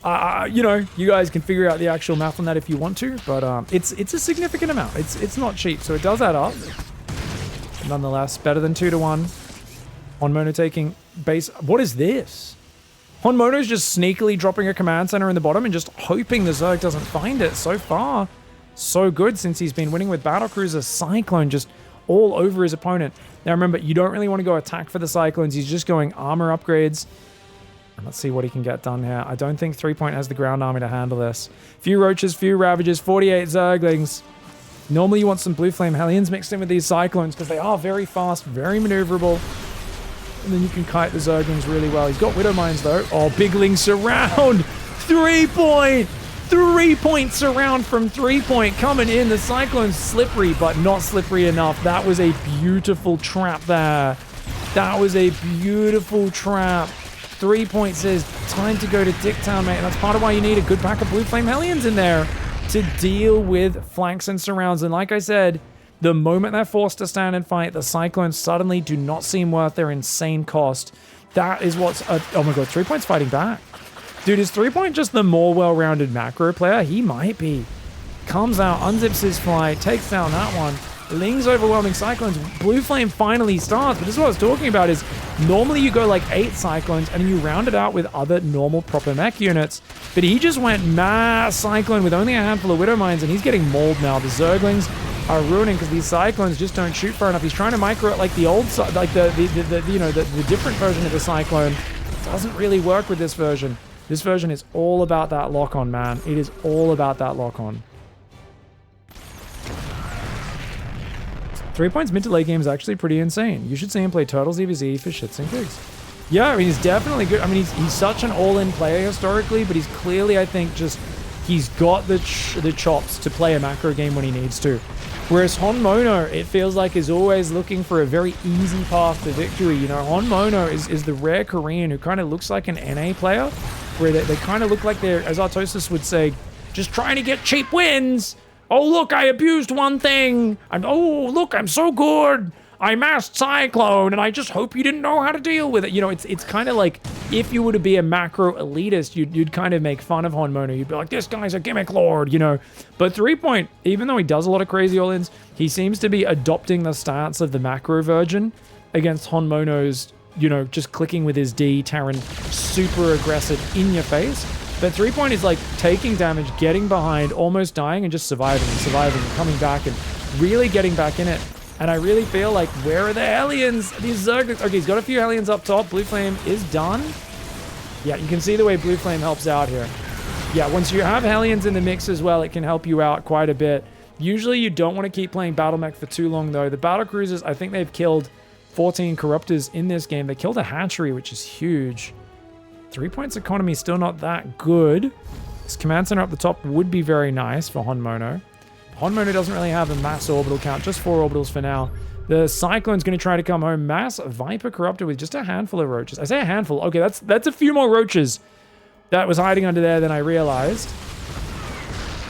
You know, you guys can figure out the actual math on that if you want to, but it's a significant amount. It's not cheap, so it does add up. Nonetheless, better than 2 to 1. HonMonO taking base. What is this? HonMonO's just sneakily dropping a command center in the bottom and just hoping the Zerg doesn't find it. So far, so good since he's been winning with battlecruiser. Cyclone just all over his opponent. Now remember, you don't really want to go attack for the Cyclones. He's just going armor upgrades. Let's see what he can get done here. I don't think Threepoint has the ground army to handle this. Few roaches, few ravages, 48 Zerglings. Normally you want some blue flame hellions mixed in with these Cyclones because they are very fast, very maneuverable. And then you can kite the Zerglings really well. He's got Widow Mines though. Oh, Bigling surround! 3-point! 3-point surround from 3-point coming in. The Cyclone's slippery, but not slippery enough. That was a beautiful trap there. That was a beautiful trap. 3-point says, time to go to Dicktown, mate. And that's part of why you need a good pack of Blue Flame Hellions in there to deal with flanks and surrounds. And like I said, the moment they're forced to stand and fight, the Cyclones suddenly do not seem worth their insane cost. That is what's... oh my god, 3-point's fighting back. Dude, is 3-point just the more well-rounded macro player? He might be. Comes out, unzips his fly, takes down that one. Ling's overwhelming Cyclones. Blue Flame finally starts, but this is what I was talking about is normally you go like 8 Cyclones and you round it out with other normal proper mech units, but he just went mass Cyclone with only a handful of Widow Mines and he's getting mauled now. The Zerglings are ruining because these Cyclones just don't shoot far enough. He's trying to micro it like the old, like the different version of the Cyclone. It doesn't really work with this version. This version is all about that lock-on, man. It is all about that lock-on. 3-point's mid to late game is actually pretty insane. You should see him play Turtles EVZ for shits and gigs. Yeah, I mean, he's definitely good. I mean, he's such an all-in player historically, but he's clearly, I think, just... he's got the chops to play a macro game when he needs to. Whereas HonMonO, it feels like, is always looking for a very easy path to victory. You know, HonMonO is the rare Korean who kind of looks like an NA player, where they kind of look like they're, as Artosis would say, just trying to get cheap wins. Oh, look, I abused one thing. Oh, look, I'm so good. I masked Cyclone, and I just hope you didn't know how to deal with it. You know, it's kind of like if you were to be a macro elitist, you'd kind of make fun of HonMonO. You'd be like, this guy's a gimmick lord, you know. But 3-point, even though he does a lot of crazy all-ins, he seems to be adopting the stance of the macro virgin against HonMonO's, you know, just clicking with his D, Terran, super aggressive in your face. But 3-point is like taking damage, getting behind, almost dying, and just surviving and coming back and really getting back in it. And I really feel like, where are the Hellions? These Zerg... okay, he's got a few Hellions up top. Blue Flame is done. Yeah, you can see the way Blue Flame helps out here. Yeah, once you have Hellions in the mix as well, it can help you out quite a bit. Usually you don't want to keep playing Battle Mech for too long, though. The Battlecruisers, I think they've killed 14 Corruptors in this game. They killed a Hatchery, which is huge. 3-point's economy is still not that good. This command center up the top would be very nice for HonMonO. HonMonO doesn't really have a mass orbital count, just 4 orbitals for now. The Cyclone's going to try to come home. Mass Viper Corruptor with just a handful of roaches. I say a handful. Okay, that's a few more roaches that was hiding under there than I realized.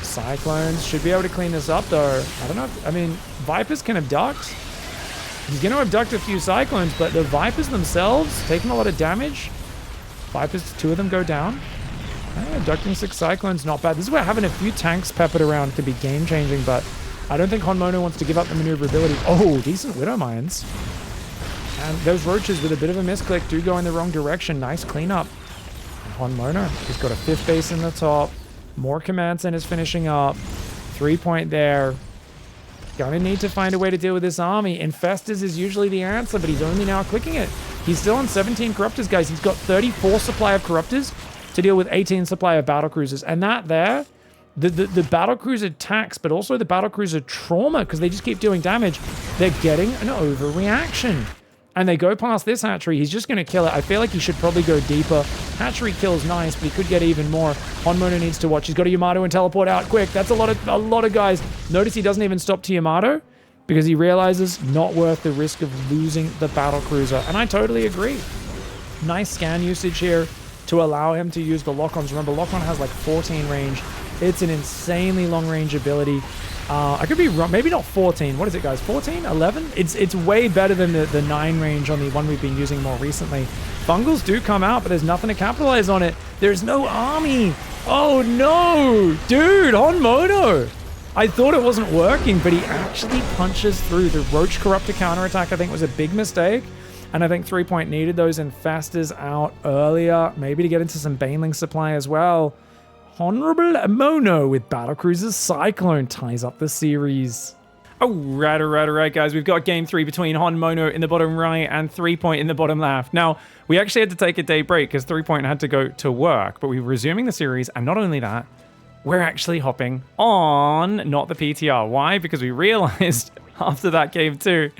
Cyclones should be able to clean this up, though. I don't know. I mean, Vipers can abduct. He's going to abduct a few Cyclones, but the Vipers themselves taking a lot of damage. Vipers, 2 of them go down. Abducting 6 Cyclones, not bad. This is where having a few tanks peppered around can be game-changing, but I don't think HonMonO wants to give up the maneuverability. Oh, decent Widow Mines. And those Roaches with a bit of a misclick do go in the wrong direction. Nice cleanup. HonMonO, he's got a 5th base in the top. More command centers finishing up. 3-point there. Gonna need to find a way to deal with this army. Infestors is usually the answer, but he's only now clicking it. He's still on 17 Corruptors, guys. He's got 34 supply of Corruptors to deal with 18 supply of Battlecruisers. And that there, the Battlecruiser tax, but also the Battlecruiser trauma, because they just keep doing damage, they're getting an overreaction. And they go past this hatchery. He's just going to kill it. I feel like he should probably go deeper. Hatchery kills nice, but he could get even more. HonMonO needs to watch. He's got a Yamato and teleport out quick. That's a lot of guys. Notice he doesn't even stop to Yamato because he realizes not worth the risk of losing the Battlecruiser. And I totally agree. Nice scan usage here to allow him to use the lock-ons. Remember, lock-on has like 14 range. It's an insanely long-range ability. I could be wrong. Maybe not 14. What is it, guys? 14? 11? It's way better than the 9 range on the one we've been using more recently. Fungals do come out, but there's nothing to capitalize on it. There's no army. Oh, no. Dude, HonMonO. I thought it wasn't working, but he actually punches through. The Roach Corruptor counterattack, I think, was a big mistake. And I think 3-point needed those Infestors out earlier. Maybe to get into some Baneling supply as well. HonorablMonO with Battlecruiser Cyclone ties up the series. Alright, guys. We've got game 3 between HonMonO in the bottom right and 3-point in the bottom left. Now, we actually had to take a day break because 3-point had to go to work, but we're resuming the series, and not only that, we're actually hopping on not the PTR. Why? Because we realized after that game 2,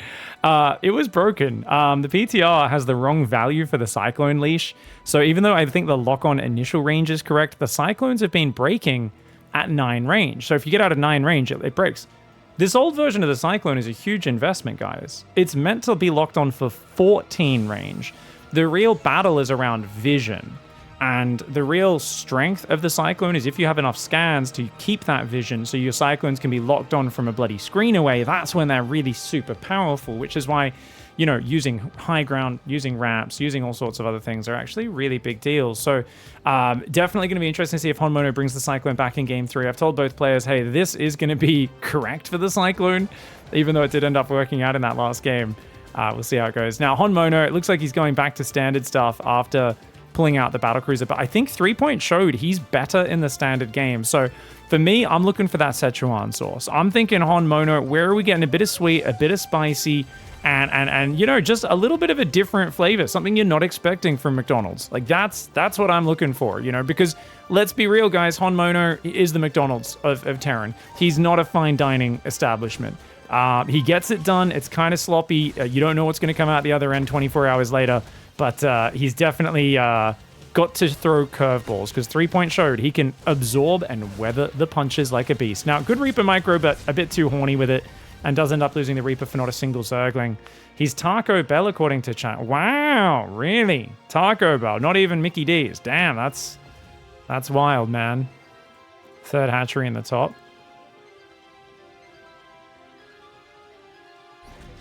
it was broken. The PTR has the wrong value for the Cyclone leash. So even though I think the lock-on initial range is correct, the Cyclones have been breaking at 9 range. So if you get out of 9 range, it breaks. This old version of the Cyclone is a huge investment, guys. It's meant to be locked on for 14 range. The real battle is around vision. And the real strength of the Cyclone is if you have enough scans to keep that vision so your Cyclones can be locked on from a bloody screen away, that's when they're really super powerful, which is why, you know, using high ground, using ramps, using all sorts of other things are actually really big deals. So definitely going to be interesting to see if HonMonO brings the Cyclone back in game 3. I've told both players, hey, this is going to be correct for the Cyclone, even though it did end up working out in that last game. We'll see how it goes. Now, HonMonO, it looks like he's going back to standard stuff after pulling out the Battlecruiser, but I think 3-point showed he's better in the standard game. So for me, I'm looking for that Szechuan sauce. I'm thinking HonMonO, where are we getting a bit of sweet, a bit of spicy, and you know, just a little bit of a different flavor, something you're not expecting from McDonald's. Like that's what I'm looking for, you know, because let's be real, guys, HonMonO is the McDonald's of Terran. He's not a fine dining establishment. He gets it done. It's kind of sloppy. You don't know what's going to come out the other end 24 hours later. But he's definitely got to throw curveballs because 3-point showed he can absorb and weather the punches like a beast. Now, good Reaper micro, but a bit too horny with it and does end up losing the Reaper for not a single Zergling. He's Taco Bell, according to chat. Wow, really? Taco Bell, not even Mickey D's. Damn, that's wild, man. 3rd hatchery in the top.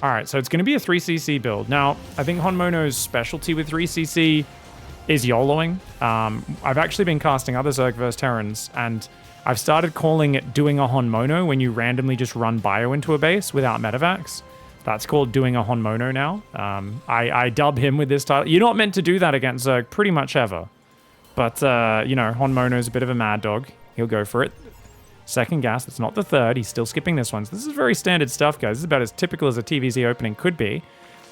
All right, so it's going to be a 3cc build. Now, I think HonMonO's specialty with 3cc is YOLOing. I've actually been casting other Zerg vs. Terrans, and I've started calling it doing a HonMonO when you randomly just run bio into a base without medevacs. That's called doing a HonMonO now. I dub him with this title. You're not meant to do that against Zerg pretty much ever. But, you know, HonMonO's a bit of a mad dog. He'll go for it. 2nd gas, it's not the 3rd. He's still skipping this one. So this is very standard stuff, guys. This is about as typical as a TVZ opening could be.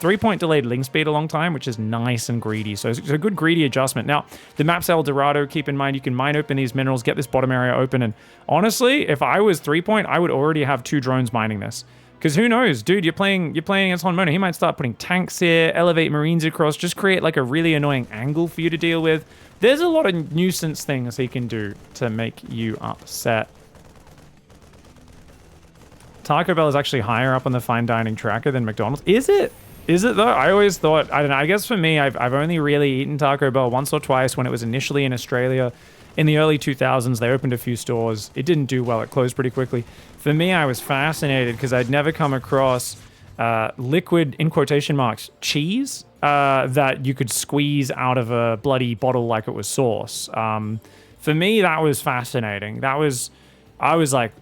3-point delayed link speed a long time, which is nice and greedy. So it's a good greedy adjustment. Now, the map's El Dorado. Keep in mind, you can mine open these minerals, get this bottom area open. And honestly, if I was 3-point, I would already have 2 drones mining this. Because who knows, dude, you're playing against HonMonO. He might start putting tanks here, elevate Marines across, just create like a really annoying angle for you to deal with. There's a lot of nuisance things he can do to make you upset. Taco Bell is actually higher up on the fine dining tracker than McDonald's. Is it? Is it though? I always thought, I don't know, I guess for me, I've only really eaten Taco Bell once or twice when it was initially in Australia. In the early 2000s, they opened a few stores. It didn't do well. It closed pretty quickly. For me, I was fascinated because I'd never come across liquid, in quotation marks, cheese that you could squeeze out of a bloody bottle like it was sauce. For me, that was fascinating. I was like,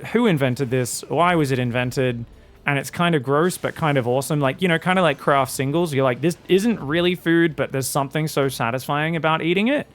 who invented this? Why was it invented? And it's kind of gross, but kind of awesome. Like, you know, kind of like craft singles. You're like, this isn't really food, but there's something so satisfying about eating it.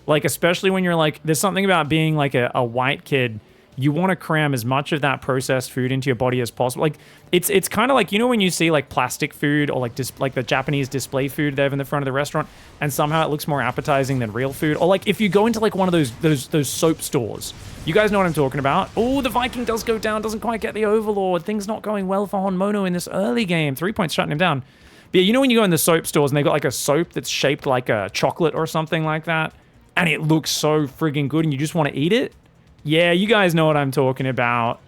Like, especially when you're like, there's something about being like a white kid. You want to cram as much of that processed food into your body as possible. Like, it's kind of like, you know, when you see like plastic food or like the Japanese display food they have in the front of the restaurant, and somehow it looks more appetizing than real food. Or like if you go into like one of those soap stores, you guys know what I'm talking about. Oh, the Viking does go down, doesn't quite get the Overlord. Things not going well for HonMonO in this early game. 3Point's shutting him down. But yeah, you know when you go in the soap stores and they got like a soap that's shaped like a chocolate or something like that, and it looks so friggin' good and you just want to eat it? Yeah, you guys know what I'm talking about.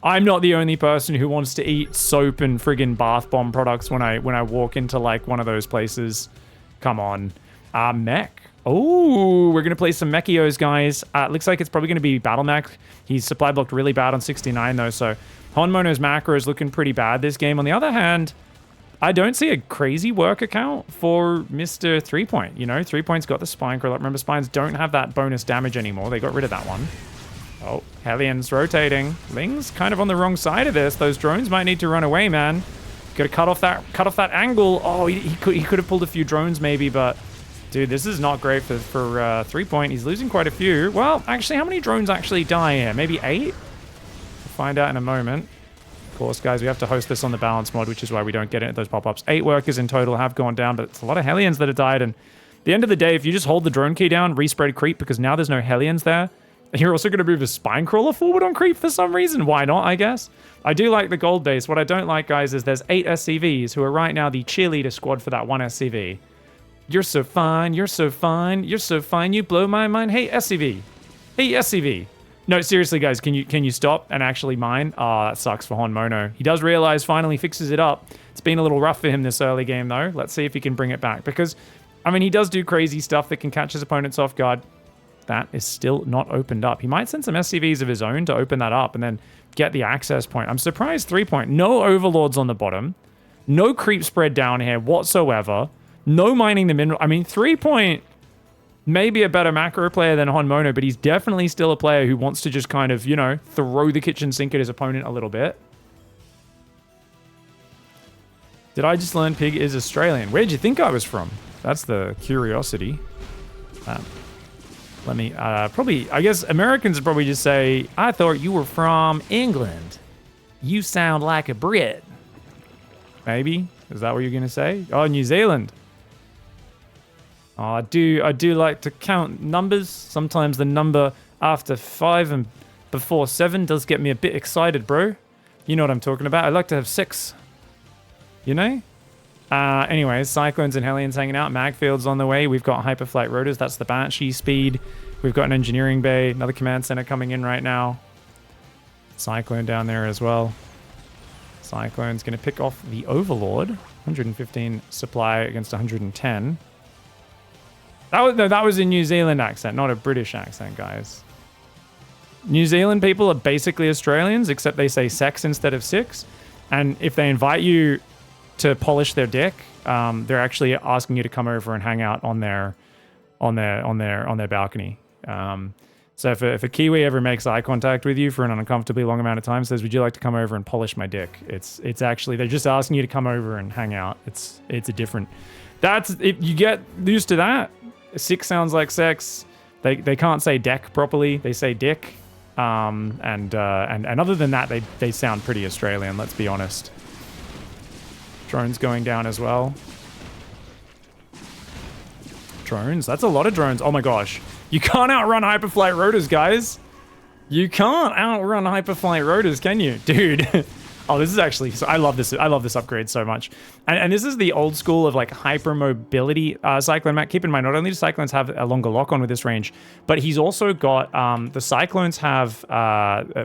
I'm not the only person who wants to eat soap and friggin' bath bomb products when I walk into like one of those places. Come on. Mech. Oh, we're going to play some Mechios, guys. Looks like it's probably going to be Battle Mech. He's supply blocked really bad on 69 though, so HonMonO's macro is looking pretty bad this game. On the other hand, I don't see a crazy work account for Mr. 3Point. You know, 3Point's got the Spine Crawler. Remember, Spines don't have that bonus damage anymore. They got rid of that one. Oh, Hellions rotating. Ling's kind of on the wrong side of this. Those drones might need to run away, man. Gotta cut off that angle. Oh, he could have pulled a few drones maybe, but dude, this is not great for 3Point. He's losing quite a few. Well, actually, how many drones actually die here? Maybe 8? We'll find out in a moment. Of course, guys, we have to host this on the balance mod, which is why we don't get into those pop-ups. 8 workers in total have gone down, but it's a lot of Hellions that have died. And at the end of the day, if you just hold the drone key down, respread creep, because now there's no Hellions there, you're also going to move a Spine Crawler forward on creep for some reason. Why not, I guess? I do like the gold base. What I don't like, guys, is there's 8 SCVs who are right now the cheerleader squad for that one SCV. You're so fine. You're so fine. You're so fine. You blow my mind. Hey, SCV. Hey, SCV. No, seriously, guys, can you stop and actually mine? Oh, that sucks for HonMonO. He does realize, finally fixes it up. It's been a little rough for him this early game, though. Let's see if he can bring it back. Because, I mean, he does do crazy stuff that can catch his opponents off guard. That is still not opened up. He might send some SCVs of his own to open that up and then get the access point. I'm surprised 3Point. No Overlords on the bottom. No creep spread down here whatsoever. No mining the mineral. I mean, 3Point may be a better macro player than HonMonO, but he's definitely still a player who wants to just kind of, you know, throw the kitchen sink at his opponent a little bit. Did I just learn Pig is Australian? Where'd you think I was from? That's the curiosity. Let me, probably, I guess Americans would probably just say, I thought you were from England. You sound like a Brit. Maybe? Is that what you're going to say? Oh, New Zealand. Oh, I do like to count numbers. Sometimes the number after 5 and before 7 does get me a bit excited, bro. You know what I'm talking about. I like to have 6. You know? Anyways, Cyclones and Hellions hanging out. Magfield's on the way. We've got Hyperflight Rotors. That's the Banshee speed. We've got an engineering bay. Another command center coming in right now. Cyclone down there as well. Cyclone's going to pick off the Overlord. 115 supply against 110. That was a New Zealand accent, not a British accent, guys. New Zealand people are basically Australians, except they say sex instead of 6. And if they invite you to polish their dick, they're actually asking you to come over and hang out on their balcony. So if a Kiwi ever makes eye contact with you for an uncomfortably long amount of time, says, "Would you like to come over and polish my dick?" It's actually, they're just asking you to come over and hang out. It's a different. That's if you get used to that. 6 sounds like sex. They can't say deck properly. They say dick. And other than that, they sound pretty Australian. Let's be honest. Drones going down as well. Drones? That's a lot of drones. Oh my gosh. You can't outrun Hyperflight Rotors, guys. You can't outrun Hyperflight Rotors, can you? Dude. Oh, this is actually... So I love this. I love this upgrade so much. And this is the old school of like hypermobility Cyclone mech. Keep in mind, not only do Cyclones have a longer lock-on with this range, but he's also got... the Cyclones have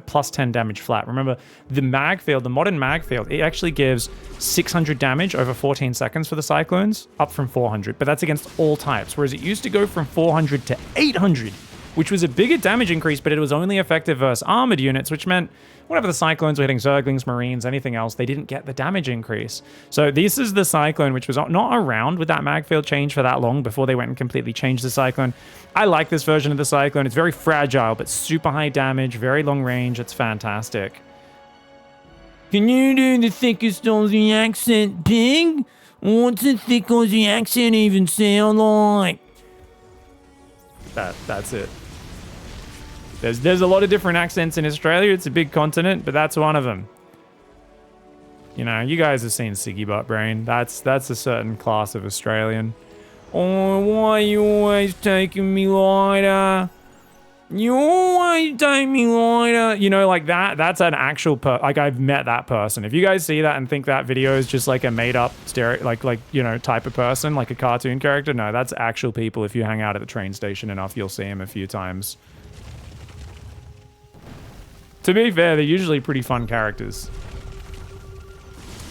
plus 10 damage flat. Remember, the mag field, the modern mag field, it actually gives 600 damage over 14 seconds for the Cyclones, up from 400. But that's against all types, whereas it used to go from 400 to 800 which was a bigger damage increase, but it was only effective versus armored units, which meant whenever the Cyclones were hitting Zerglings, Marines, anything else, they didn't get the damage increase. So this is the Cyclone, which was not around with that mag field change for that long before they went and completely changed the Cyclone. I like this version of the Cyclone. It's very fragile, but super high damage, very long range. It's fantastic. Can you do the thickest Aussie accent, Pig? What's a thick Aussie accent even sound like? That's it. There's a lot of different accents in Australia. It's a big continent, but that's one of them. You know, you guys have seen Siggy Butt Brain. That's a certain class of Australian. Oh, why you always taking me lighter? You always take me lighter. You know, like that. That's an actual like I've met that person. If you guys see that and think that video is just like a made up like you know, type of person, like a cartoon character, no, that's actual people. If you hang out at the train station enough, you'll see them a few times. To be fair, they're usually pretty fun characters.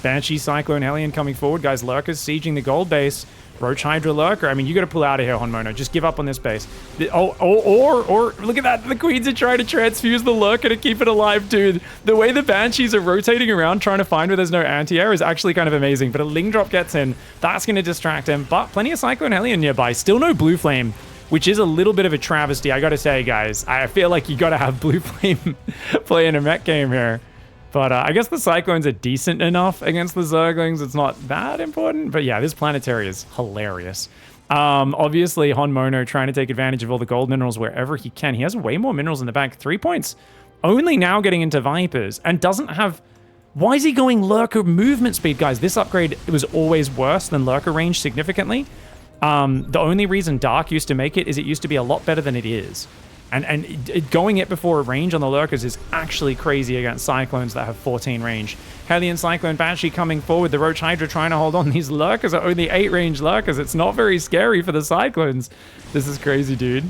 Banshee, Cyclone, Hellion coming forward. Guys, Lurkers sieging the gold base. Roach Hydra Lurker. I mean, you got to pull out of here, HonMonO. Just give up on this base. Or look at that. The Queens are trying to transfuse the Lurker to keep it alive, dude. The way the Banshees are rotating around trying to find where there's no anti-air is actually kind of amazing. But a Ling Drop gets in. That's going to distract him. But plenty of Cyclone Hellion nearby. Still no Blue Flame, which is a little bit of a travesty, I gotta say, guys. I feel like you gotta have Blue Flame playing a mech game here. But I guess the Cyclones are decent enough against the Zerglings. It's not that important. But yeah, this planetary is hilarious. Obviously, HonMonO trying to take advantage of all the gold minerals wherever he can. He has way more minerals in the bank. 3 points. Only now getting into Vipers and doesn't have... Why is he going Lurker movement speed, guys? This upgrade was always worse than Lurker range significantly. The only reason Dark used to make it is it used to be a lot better than it is. And going it before a range on the Lurkers is actually crazy against Cyclones that have 14 range. Hellion, Cyclone, Banshee coming forward. The Roach Hydra trying to hold on. These Lurkers are only 8 range Lurkers. It's not very scary for the Cyclones. This is crazy, dude.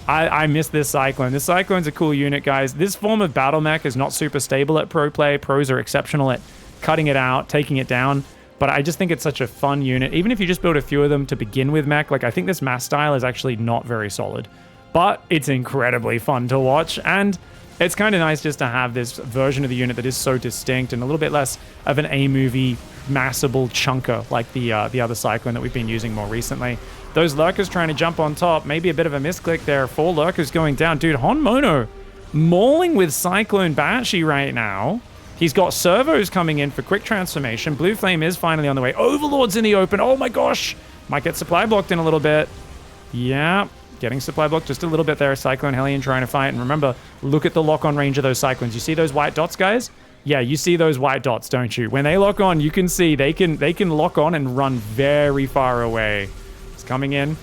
I miss this Cyclone. This Cyclone's a cool unit, guys. This form of battle mech is not super stable at pro play. Pros are exceptional at cutting it out, taking it down. But I just think it's such a fun unit. Even if you just build a few of them to begin with mech, like I think this mass style is actually not very solid. But it's incredibly fun to watch, and it's kind of nice just to have this version of the unit that is so distinct and a little bit less of an A-movie massable chunker like the other Cyclone that we've been using more recently. Those Lurkers trying to jump on top, maybe a bit of a misclick there. 4 Lurkers going down. Dude, HonMonO mauling with Cyclone Banshee right now. He's got servos coming in for quick transformation. Blue Flame is finally on the way. Overlord's in the open. Oh my gosh. Might get supply blocked in a little bit. Yeah. Getting supply blocked just a little bit there. Cyclone Hellion trying to fight. And remember, look at the lock-on range of those Cyclones. You see those white dots, guys? Yeah, you see those white dots, don't you? When they lock on, you can see they can lock on and run very far away. It's coming in.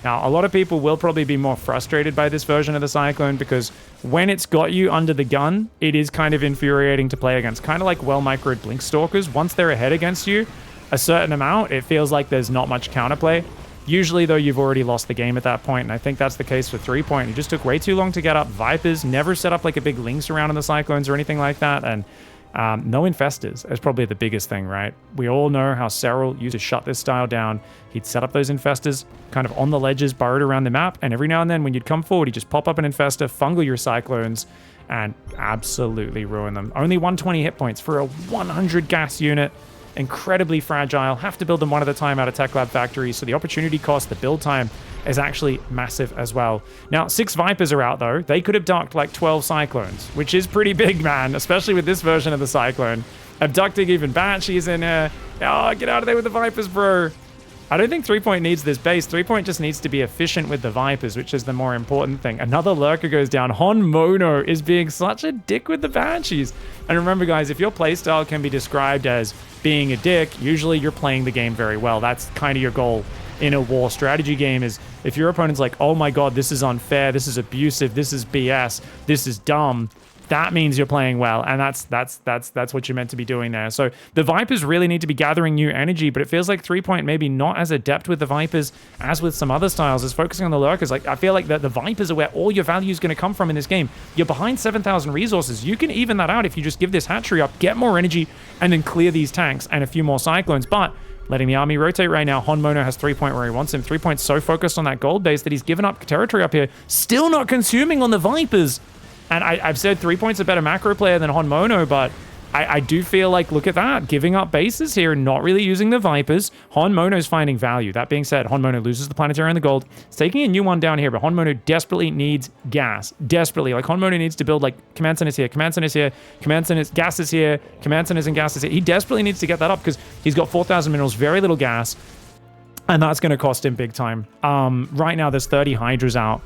Now, a lot of people will probably be more frustrated by this version of the Cyclone because when it's got you under the gun, it is kind of infuriating to play against. Kind of like well-microed Blink Stalkers. Once they're ahead against you, a certain amount, it feels like there's not much counterplay. Usually, though, you've already lost the game at that point, and I think that's the case for 3-point. It just took way too long to get up. Vipers never set up like a big Lynx around in the Cyclones or anything like that, and no Infestors is probably the biggest thing, right? We all know how Serral used to shut this style down. He'd set up those Infestors kind of on the ledges, burrowed around the map, and every now and then when you'd come forward, he'd just pop up an Infestor, fungal your Cyclones, and absolutely ruin them. Only 120 hit points for a 100 gas unit. Incredibly fragile, have to build them one at a time out of Tech Lab factories, so the opportunity cost, the build time, is actually massive as well. Now, 6 Vipers are out, though. They could have ducked like 12 Cyclones, which is pretty big, man, especially with this version of the Cyclone. Abducting even Banshees in here. Oh, get out of there with the Vipers, bro. I don't think 3-point needs this base. 3-point just needs to be efficient with the Vipers, which is the more important thing. Another Lurker goes down. HonMonO is being such a dick with the Banshees. And remember, guys, if your playstyle can be described as being a dick, usually you're playing the game very well. That's kind of your goal in a war strategy game, is if your opponent's like, oh my god, this is unfair, this is abusive, this is BS, this is dumb, that means you're playing well, and that's what you're meant to be doing there. So the Vipers really need to be gathering new energy, but it feels like 3-point maybe not as adept with the Vipers as with some other styles, is focusing on the Lurkers. Like, I feel like the Vipers are where all your value is going to come from in this game. You're behind 7,000 resources. You can even that out if you just give this hatchery up, get more energy, and then clear these tanks and a few more Cyclones. But letting the army rotate right now. HonMonO has 3-point where he wants him. 3-point's so focused on that gold base that he's given up territory up here. Still not consuming on the Vipers. And I've said 3-point's a better macro player than HonMonO, but I do feel like, look at that, giving up bases here, not really using the Vipers. HonMonO's finding value. That being said, HonMonO loses the planetary and the gold. It's taking a new one down here, but HonMonO desperately needs gas. Desperately. Like, HonMonO needs to build, like, command centers here, command centers here, command centers, gas is here, command centers and gas is here. He desperately needs to get that up because he's got 4,000 minerals, very little gas, and that's going to cost him big time. Right now, there's 30 Hydras out,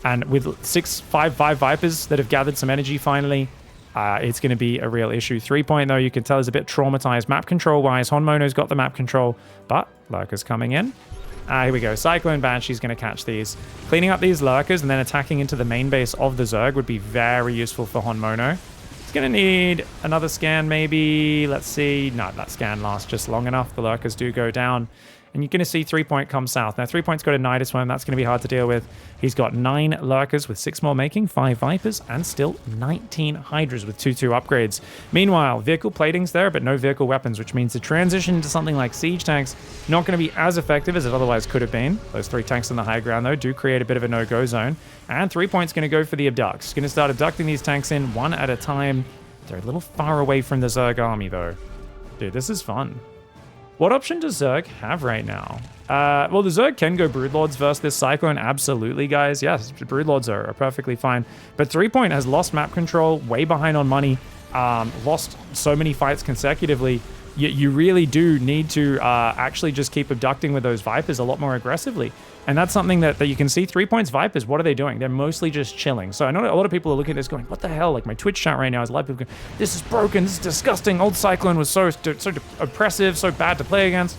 and with 5 Vipers that have gathered some energy finally, it's going to be a real issue. 3-point, though, you can tell is a bit traumatized map control-wise. HonMonO's got the map control, but Lurker's coming in. Here we go. Cyclone Banshee's going to catch these. Cleaning up these Lurkers and then attacking into the main base of the Zerg would be very useful for HonMonO. It's going to need another scan, maybe. Let's see. No, that scan lasts just long enough. The Lurkers do go down. And you're going to see 3-point come south. Now, 3-point's got a Nidus one. That's going to be hard to deal with. He's got 9 Lurkers with 6 more making, 5 Vipers, and still 19 Hydras with 2-2 upgrades. Meanwhile, vehicle plating's there, but no vehicle weapons, which means the transition into something like siege tanks not going to be as effective as it otherwise could have been. Those 3 tanks on the high ground, though, do create a bit of a no-go zone. And 3-point's going to go for the abducts. He's going to start abducting these tanks in one at a time. They're a little far away from the Zerg army, though. Dude, this is fun. What option does Zerg have right now? Well, the Zerg can go Broodlords versus this Cyclone. Absolutely, guys. Yes, Broodlords are perfectly fine. But 3-point has lost map control, way behind on money, lost so many fights consecutively. You really do need to actually just keep abducting with those Vipers a lot more aggressively. And that's something that you can see. 3-point's Vipers, what are they doing? They're mostly just chilling. So I know a lot of people are looking at this going, what the hell? Like, my Twitch chat right now is a lot of people going, this is broken, this is disgusting. Old Cyclone was so oppressive, so bad to play against.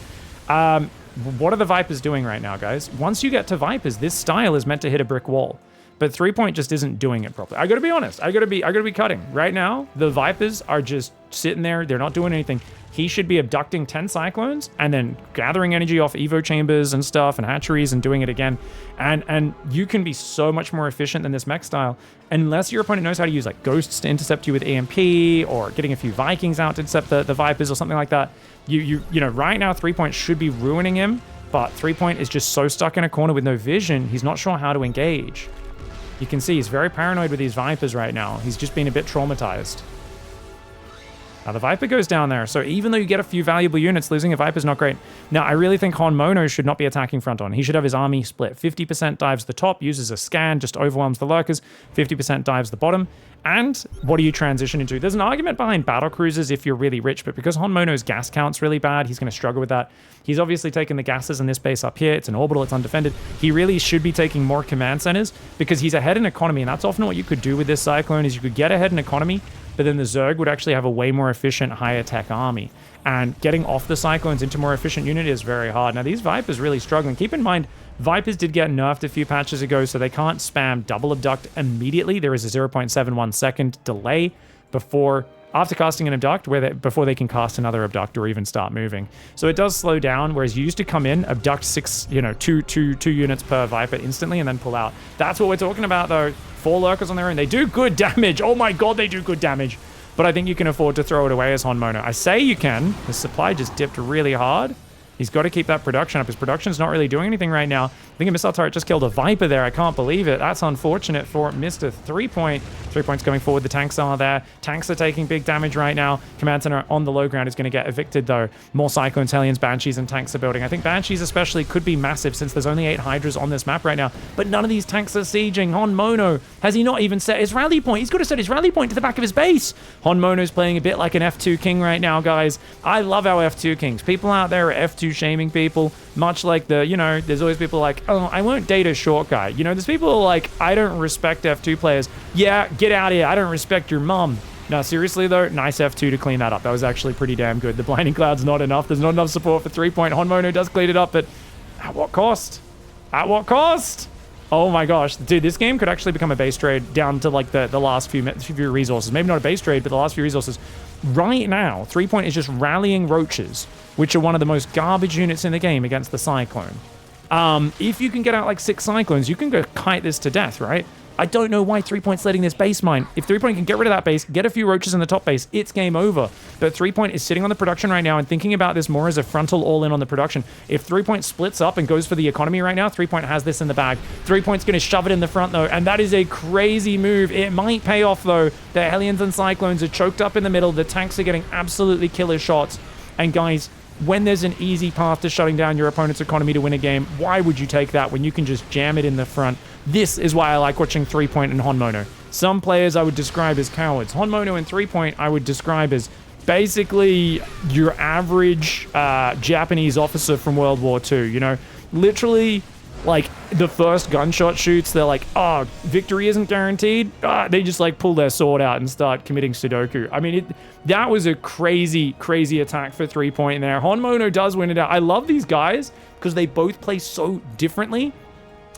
What are the Vipers doing right now, guys? Once you get to Vipers, this style is meant to hit a brick wall. But 3-point just isn't doing it properly. I gotta be honest. I gotta be cutting. Right now, the Vipers are just sitting there. They're not doing anything. He should be abducting 10 Cyclones and then gathering energy off Evo chambers and stuff and hatcheries and doing it again. And you can be so much more efficient than this mech style unless your opponent knows how to use like ghosts to intercept you with EMP or getting a few Vikings out to intercept the Vipers or something like that. You know, right now 3-point should be ruining him, but 3-point is just so stuck in a corner with no vision. He's not sure how to engage. You can see he's very paranoid with these Vipers right now. He's just been a bit traumatized. Now, the Viper goes down there, so even though you get a few valuable units, losing a Viper's not great. Now, I really think HonMonO should not be attacking front on. He should have his army split. 50% dives the top, uses a scan, just overwhelms the Lurkers. 50% dives the bottom. And what do you transition into? There's an argument behind battle cruisers if you're really rich, but because HonMonO's gas count's really bad, he's going to struggle with that. He's obviously taken the gases in this base up here. It's an orbital, it's undefended. He really should be taking more command centers because he's ahead in economy, and that's often what you could do with this Cyclone is you could get ahead in economy, but then the Zerg would actually have a way more efficient, higher tech army. And getting off the Cyclones into more efficient unit is very hard. Now, these Vipers really struggling. Keep in mind, Vipers did get nerfed a few patches ago, so they can't spam double abduct immediately. There is a 0.71 second delay after casting an abduct before they can cast another abduct or even start moving. So it does slow down, whereas you used to come in, abduct two units per Viper instantly and then pull out. That's what we're talking about, though. 4 Lurkers on their own. They do good damage. Oh my god, they do good damage. But I think you can afford to throw it away as HonMonO. I say you can. The supply just dipped really hard. He's got to keep that production up. His production's not really doing anything right now. I think a missile turret just killed a Viper there. I can't believe it. That's unfortunate for Mr. 3-point. 3-point's going forward. The tanks are there. Tanks are taking big damage right now. Command center on the low ground is going to get evicted, though. More Cyclones, Hellions, Banshees, and tanks are building. I think Banshees especially could be massive since there's only 8 Hydras on this map right now. But none of these tanks are sieging. HonMonO, has he not even set his rally point? He's got to set his rally point to the back of his base. HonMonO's playing a bit like an F2 king right now, guys. I love our F2 kings. People out there are F2 shaming people, much like there's always people like, oh, I won't date a short guy. You know, there's people who are like, I don't respect F2 players. Yeah, get out of here. I don't respect your mom. No, seriously though, nice F2 to clean that up. That was actually pretty damn good. The Blinding Cloud's not enough. There's not enough support for 3-point. HonMonO does clean it up, but at what cost? At what cost? Oh my gosh, dude, this game could actually become a base trade down to like the last few resources. Maybe not a base trade, but the last few resources. Right now, 3-point is just rallying roaches, which are one of the most garbage units in the game against the Cyclone. If you can get out like 6 Cyclones, you can go kite this to death, right? I don't know why Threepoint's letting this base mine. If Threepoint can get rid of that base, get a few roaches in the top base, it's game over. But Threepoint is sitting on the production right now and thinking about this more as a frontal all-in on the production. If Threepoint splits up and goes for the economy right now, Threepoint has this in the bag. Threepoint's going to shove it in the front, though, and that is a crazy move. It might pay off, though. The Hellions and Cyclones are choked up in the middle. The tanks are getting absolutely killer shots. And guys, when there's an easy path to shutting down your opponent's economy to win a game, why would you take that when you can just jam it in the front? This is why I like watching Threepoint and HonMonO. Some players I would describe as cowards. HonMonO and Threepoint I would describe as basically your average Japanese officer from World War II, you know? Literally, like, the first gunshot shoots, they're like, oh, victory isn't guaranteed. They just, like, pull their sword out and start committing Sudoku. I mean, that was a crazy, crazy attack for Threepoint in there. HonMonO does win it out. I love these guys because they both play so differently.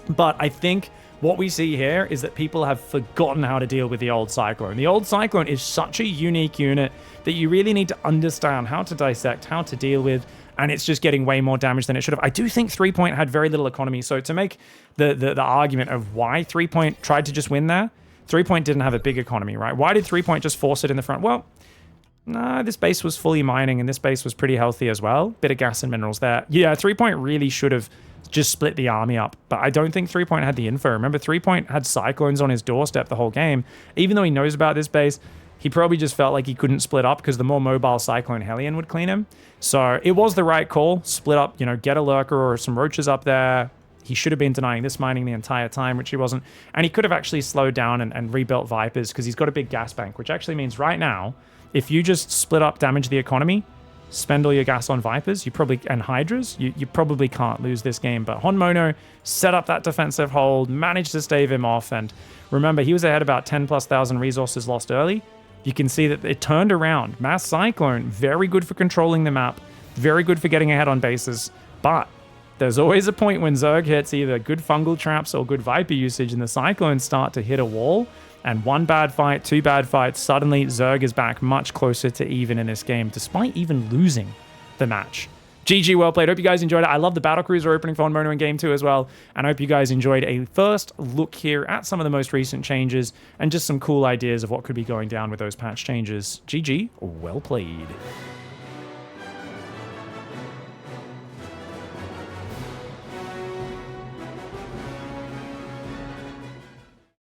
But I think what we see here is that people have forgotten how to deal with the old Cyclone. The old Cyclone is such a unique unit that you really need to understand how to dissect, how to deal with, and it's just getting way more damage than it should have. I do think Threepoint had very little economy, so to make the argument of why Threepoint tried to just win there, Threepoint didn't have a big economy, right? Why did Threepoint just force it in the front? Well, nah, this base was fully mining, and this base was pretty healthy as well. Bit of gas and minerals there. Yeah, Threepoint really should have just split the army up, but I don't think Threepoint had the info. Remember, Threepoint had Cyclones on his doorstep the whole game. Even though he knows about this base, he probably just felt like he couldn't split up because the more mobile Cyclone Hellion would clean him. So it was the right call. Split up, you know, get a lurker or some roaches up there. He should have been denying this mining the entire time, which he wasn't. And he could have actually slowed down and rebuilt Vipers because he's got a big gas bank, which actually means right now, if you just split up, damage the economy, spend all your gas on Vipers, and Hydras, you probably can't lose this game. But HonMonO set up that defensive hold, managed to stave him off, and remember, he was ahead about 10,000+ resources lost early. You can see that it turned around. Mass Cyclone, very good for controlling the map, very good for getting ahead on bases, but there's always a point when Zerg hits either good fungal traps or good Viper usage, and the Cyclones start to hit a wall, and one bad fight, two bad fights, suddenly Zerg is back much closer to even in this game, despite even losing the match. GG, well played. Hope you guys enjoyed it. I love the Battlecruiser opening for HonMonO in Game 2 as well, and I hope you guys enjoyed a first look here at some of the most recent changes and just some cool ideas of what could be going down with those patch changes. GG, well played.